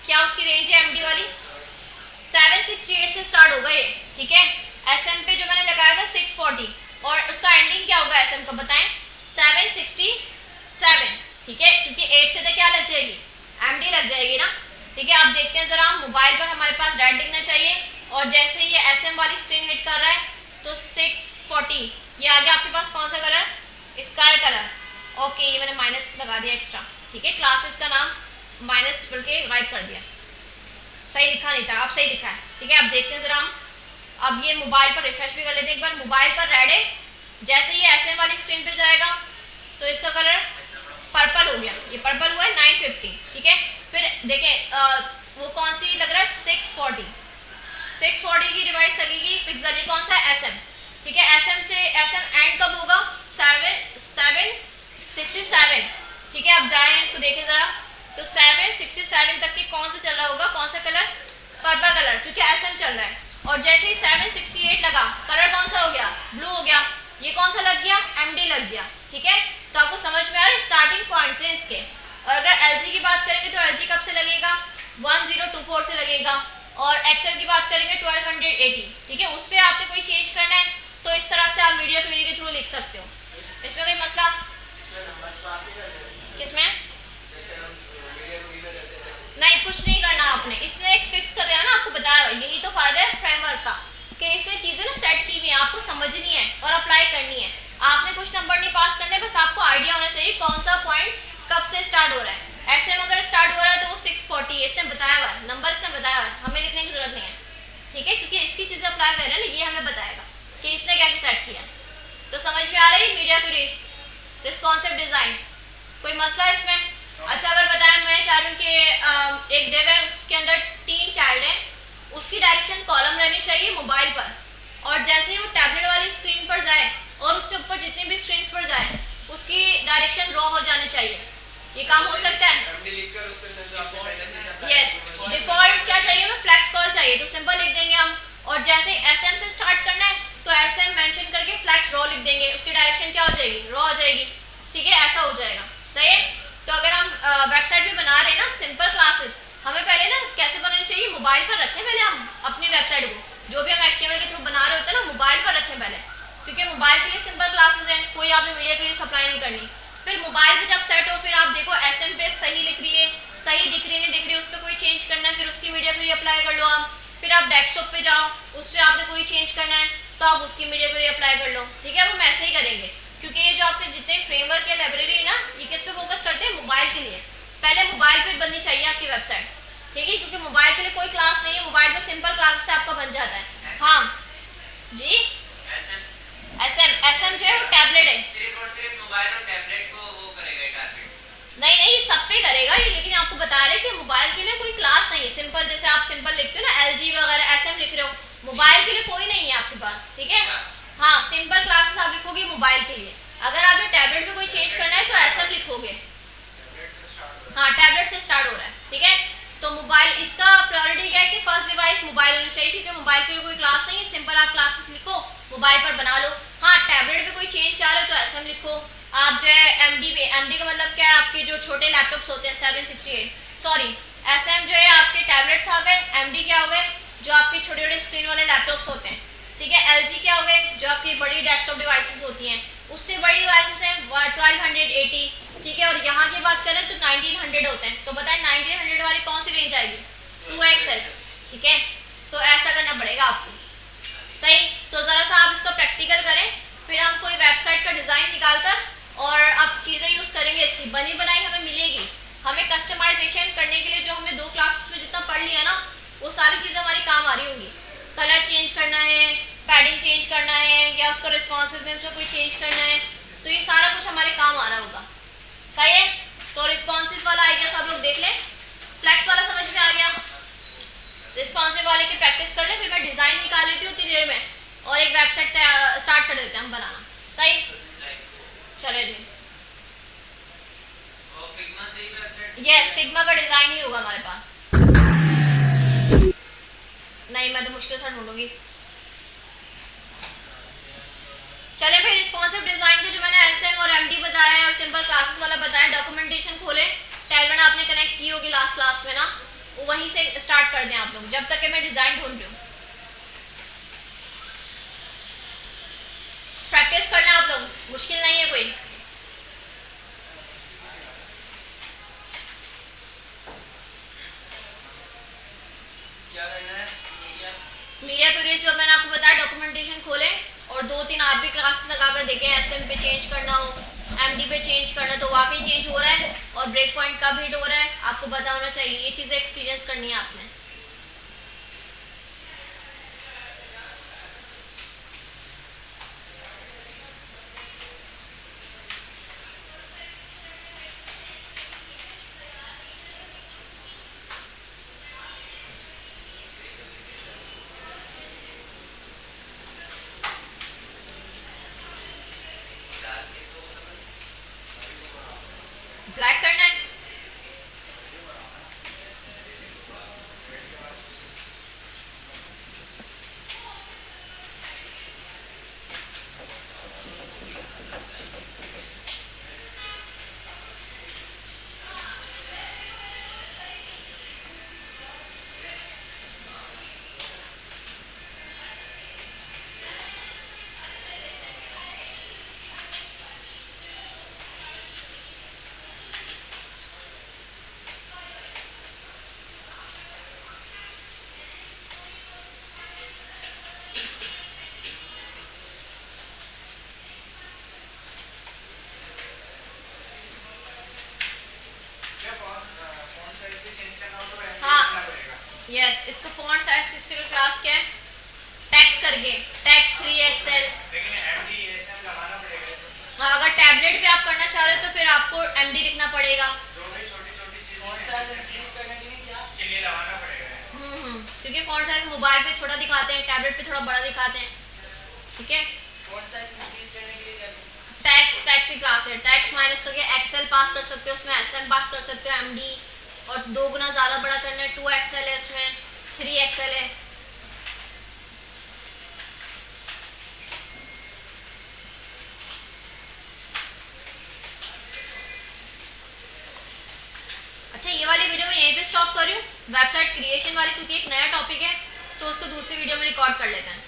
Speaker 1: क्या उसकी रेंज है MD वाली, 768 से स्टार्ट होगा ये, ठीक है। SM पे जो मैंने लगाया था 640 और उसका एंडिंग क्या होगा SM का बताएं, 767, ठीक है, क्योंकि 8 से तो क्या लग जाएगी, MD लग जाएगी ना, ठीक है। आप देखते हैं जरा, मोबाइल पर हमारे पास रेड दिखना चाहिए और जैसे ये SM वाली स्क्रीन हिट कर रहा है तो 640 ये आ गया आपके पास कौन सा कलर, स्काई कलर, ओके। ये मैंने माइनस लगा दिया एक्स्ट्रा, ठीक है, क्लासेस का नाम माइनस बोल के वाइप कर दिया, सही लिखा नहीं था, अब सही लिखा है, ठीक है। अब देखते हैं जरा हम, अब ये मोबाइल पर रिफ्रेश भी कर लेते हैं एक बार, मोबाइल पर रेड है, जैसे ये SM वाली स्क्रीन पे जाएगा तो इसका कलर पर्पल हो गया, ये पर्पल हुआ है 950, ठीक है। फिर देखें वो कौन सी लग रहा है, 640 की डिवाइस लगेगी पिक्सल, ये कौन सा है, SM, ठीक है। SM से SM एंड कब होगा, 767, ठीक है। अब जाए इसको देखें जरा, तो 767 तक के कौन सा चल रहा होगा, कौन सा कलर, पर्पल कलर, क्योंकि SM चल रहा है। और जैसे ही 768 लगा, कलर कौन सा हो गया, ब्लू हो गया, ये कौन सा लग गया, MD लग गया, ठीक है। तो आपको समझ में आ रहा है स्टार्टिंग पॉइंट से इसके। और अगर LG की बात करेंगे तो LG कब से लगेगा, 1024 से लगेगा, और XL की बात करेंगे 1280, ठीक है। उस पर आपने कोई चेंज करना है तो इस तरह से आप मीडिया क्वेरी के थ्रू लिख सकते हो, इसमें कोई मसला, किसमें नहीं, कुछ नहीं करना आपने, इसने एक फिक्स कर दिया ना, आपको बताया, यही तो फायदा है फ्रेमवर्क का कि इसने चीजें ना सेट की हुई है, आपको समझनी है और अप्लाई करनी है। आपने कुछ नंबर नहीं पास करने, बस आपको आइडिया होना चाहिए कौन सा पॉइंट कब से स्टार्ट हो रहा है। ऐसे में अगर स्टार्ट हो रहा है तो वो 640 इसने बताया हुआ है, नंबर इसने बताया हुआ है, हमें लिखने की जरूरत नहीं है, ठीक है, क्योंकि इसकी चीजें अप्लाई कर रहे हैं ना, ये हमें बताएगा कि इसने कैसे सेट किया। तो समझ में आ रही है मीडिया क्वेरी, रिस्पॉन्सिव डिजाइन, कोई मसला है इसमें। अच्छा अगर बताएं, मैं चाह रही हूँ कि एक डिव है उसके अंदर 3 चाइल्ड है, उसकी डायरेक्शन कॉलम रहनी चाहिए मोबाइल पर, और जैसे ही वो टैबलेट वाली स्क्रीन पर जाए और उससे ऊपर जितनी भी स्क्रीन्स पर जाए उसकी डायरेक्शन रो हो जानी चाहिए। ये काम हो सकता है, यस। डिफॉल्ट क्या चाहिए हमें, फ्लैक्स कॉल चाहिए, तो सिंपल लिख देंगे हम, और जैसे SM से स्टार्ट करना है तो SM मेंशन करके फ्लैक्स रो लिख देंगे, उसकी डायरेक्शन क्या हो जाएगी, रो हो जाएगी, ठीक है, ऐसा हो जाएगा, सही है। तो अगर हम वेबसाइट भी बना रहे हैं ना सिंपल क्लासेस, हमें पहले ना कैसे बनानी चाहिए, मोबाइल पर रखें पहले हम अपनी वेबसाइट को, जो भी हम HTML के थ्रू बना रहे होते हैं ना, मोबाइल पर रखें पहले, क्योंकि मोबाइल के लिए सिंपल क्लासेस हैं, कोई आपने मीडिया के लिए सप्लाई नहीं करनी। फिर मोबाइल पे जब सेट हो, फिर आप देखो SM पे सही लिख रही है, सही दिख रही नहीं दिख रही, उस पर कोई चेंज करना है, फिर उसकी मीडिया क्वेरी अप्लाई कर लो आप। फिर आप डेस्कटॉप पे जाओ, उस पर आपने कोई चेंज करना है, तो आप उसकी मीडिया को रीअप्लाई कर लो, ठीक है। वो हम ऐसे ही करेंगे, क्योंकि ये जो आपके जितने फ्रेमवर्क या लाइब्रेरी है ना, ये किस पे फोकस करते हैं, मोबाइल के लिए। पहले मोबाइल पे बननी चाहिए आपकी वेबसाइट, ठीक है, क्योंकि मोबाइल के लिए कोई क्लास नहीं है, मोबाइल पे सिंपल क्लास से आपका बन जाता है। हाँ जी, एसएम जो है वो टैबलेट है,
Speaker 2: सिर्फ और सिर्फ मोबाइल और टैबलेट को वो करेगा टारगेट।
Speaker 1: नहीं ये सब पे करेगा ये, लेकिन आपको बता रहे हैं कि मोबाइल के लिए कोई क्लास नहीं है। सिंपल जैसे आप सिंपल लिखते हो ना, एलजी वगैरह एसएम लिख रहे हो, मोबाइल के लिए कोई नहीं है आपके पास, ठीक है। हाँ, सिंपल क्लासेस आप लिखोगे मोबाइल के लिए। अगर आपने टैबलेट पे कोई चेंज करना है तो एसएम लिखोगे। हाँ, टैबलेट से स्टार्ट हो रहा है, ठीक है। तो मोबाइल, इसका प्रायोरिटी क्या है कि फर्स्ट डिवाइस मोबाइल होना चाहिए, क्योंकि मोबाइल के लिए कोई क्लास नहीं है। सिंपल आप क्लासेस लिखो, मोबाइल पर बना लो। हाँ, टैबलेट पे कोई चेंज चाह रहे हो तो एसएम लिखो। आप जो है एमडी पे, एमडी का मतलब क्या है, आपके जो छोटे लैपटॉप्स होते हैं 768, सॉरी एसएम जो है आपके टैबलेट्स आ गए। एमडी क्या हो गए, जो आपके छोटे छोटे स्क्रीन वाले लैपटॉप्स होते हैं, ठीक है। एलजी क्या हो गए, जो आपकी बड़ी डेस्कटॉप डिवाइसेस होती हैं, उससे बड़ी डिवाइसेस हैं 1280, ठीक है। और यहाँ की बात करें तो 1900 होते हैं। तो बताएं 1900 वाली कौन सी रेंज आएगी, 2XL, ठीक है। तो ऐसा करना पड़ेगा आपको, सही। तो ज़रा सा आप इसका प्रैक्टिकल करें, फिर हम कोई वेबसाइट का डिज़ाइन निकालकर और अब चीज़ें यूज़ करेंगे। इसकी बनी बनाई हमें मिलेगी। हमें कस्टमाइजेशन करने के लिए जो हमने 2 क्लासेस में जितना पढ़ लिया ना, वो सारी चीज़ें हमारी काम आ रही होंगी। कलर चेंज करना है, पैडिंग चेंज करना है, या उसको रिस्पॉन्सिवनेस में कोई चेंज करना है, तो ये सारा कुछ हमारे काम आ रहा होगा, सही है। तो रिस्पॉन्सिव वाला आइडिया सब लोग देख लें, फ्लैक्स वाला समझ में आ गया। रिस्पॉन्सिव वाले की प्रैक्टिस कर लें, फिर मैं डिज़ाइन निकाल लेती हूँ उतनी देर में, और एक वेबसाइट स्टार्ट कर देते हैं हम बनाना, सही। चले जी,
Speaker 2: और फिग्मा से ही वेबसाइट,
Speaker 1: यस, फिग्मा का डिज़ाइन ही होगा हमारे पास। नहीं, मैं तो मुश्किल से ढूंढूंगी। चले भाई, रिस्पॉन्सिव डिजाइन के जो मैंने एसएम और एमडी बताया है और सिंपल क्लासेस वाला बताया, डॉक्यूमेंटेशन खोले, टैलवेंट आपने कनेक्ट की होगी लास्ट क्लास में ना, वो वहीं से स्टार्ट कर दें आप लोग, जब तक कि मैं डिजाइन ढूंढ रही हूँ। प्रैक्टिस करना आप लोग, मुश्किल नहीं है कोई।
Speaker 2: क्या करना है,
Speaker 1: मीडिया क्वेरीज जो मैंने आपको बताया, डॉक्यूमेंटेशन खोले और 2-3 आप भी क्लासेस लगाकर देखें। एसएम पे चेंज करना हो, एमडी पे चेंज करना, तो वाकई चेंज हो रहा है और ब्रेक पॉइंट कब हिट हो रहा है आपको पता होना चाहिए। ये चीज़ें एक्सपीरियंस करनी है आपने। ब्लैक करना है, यस। इसको फॉन्ट साइज किसके क्लास क्या है, टेक्स्ट करके, टेक्स्ट 3XL।
Speaker 2: लेकिन एमडी एसएम लगाना पड़ेगा इसमें।
Speaker 1: हाँ, अगर टैबलेट पे आप करना चाह रहे हो तो फिर आपको एमडी लिखना पड़ेगा।
Speaker 2: जो भी छोटी-छोटी चीजें कौन सा इंक्रीज करने के लिए क्या उसके लिए लगाना पड़ेगा।
Speaker 1: क्योंकि फॉन्ट साइज मोबाइल पे छोटा दिखाते हैं, टैबलेट पे थोड़ा बड़ा दिखाते हैं, ठीक है।
Speaker 2: फॉन्ट साइज इंक्रीज करने के लिए क्या करना?
Speaker 1: टेक्स्ट की क्लास है, टेक्स्ट माइनस करके एक्सेल पास कर सकते हो, उसमें एसएम पास कर सकते हो, एमडी, और 2 गुना ज़्यादा बड़ा करना है 2XL है, उसमें 3XL है। अच्छा, ये वाली वीडियो मैं यहीं पे स्टॉप कर रही हूँ, वेबसाइट क्रिएशन वाली, क्योंकि एक नया टॉपिक है तो उसको दूसरी वीडियो में रिकॉर्ड कर लेते हैं।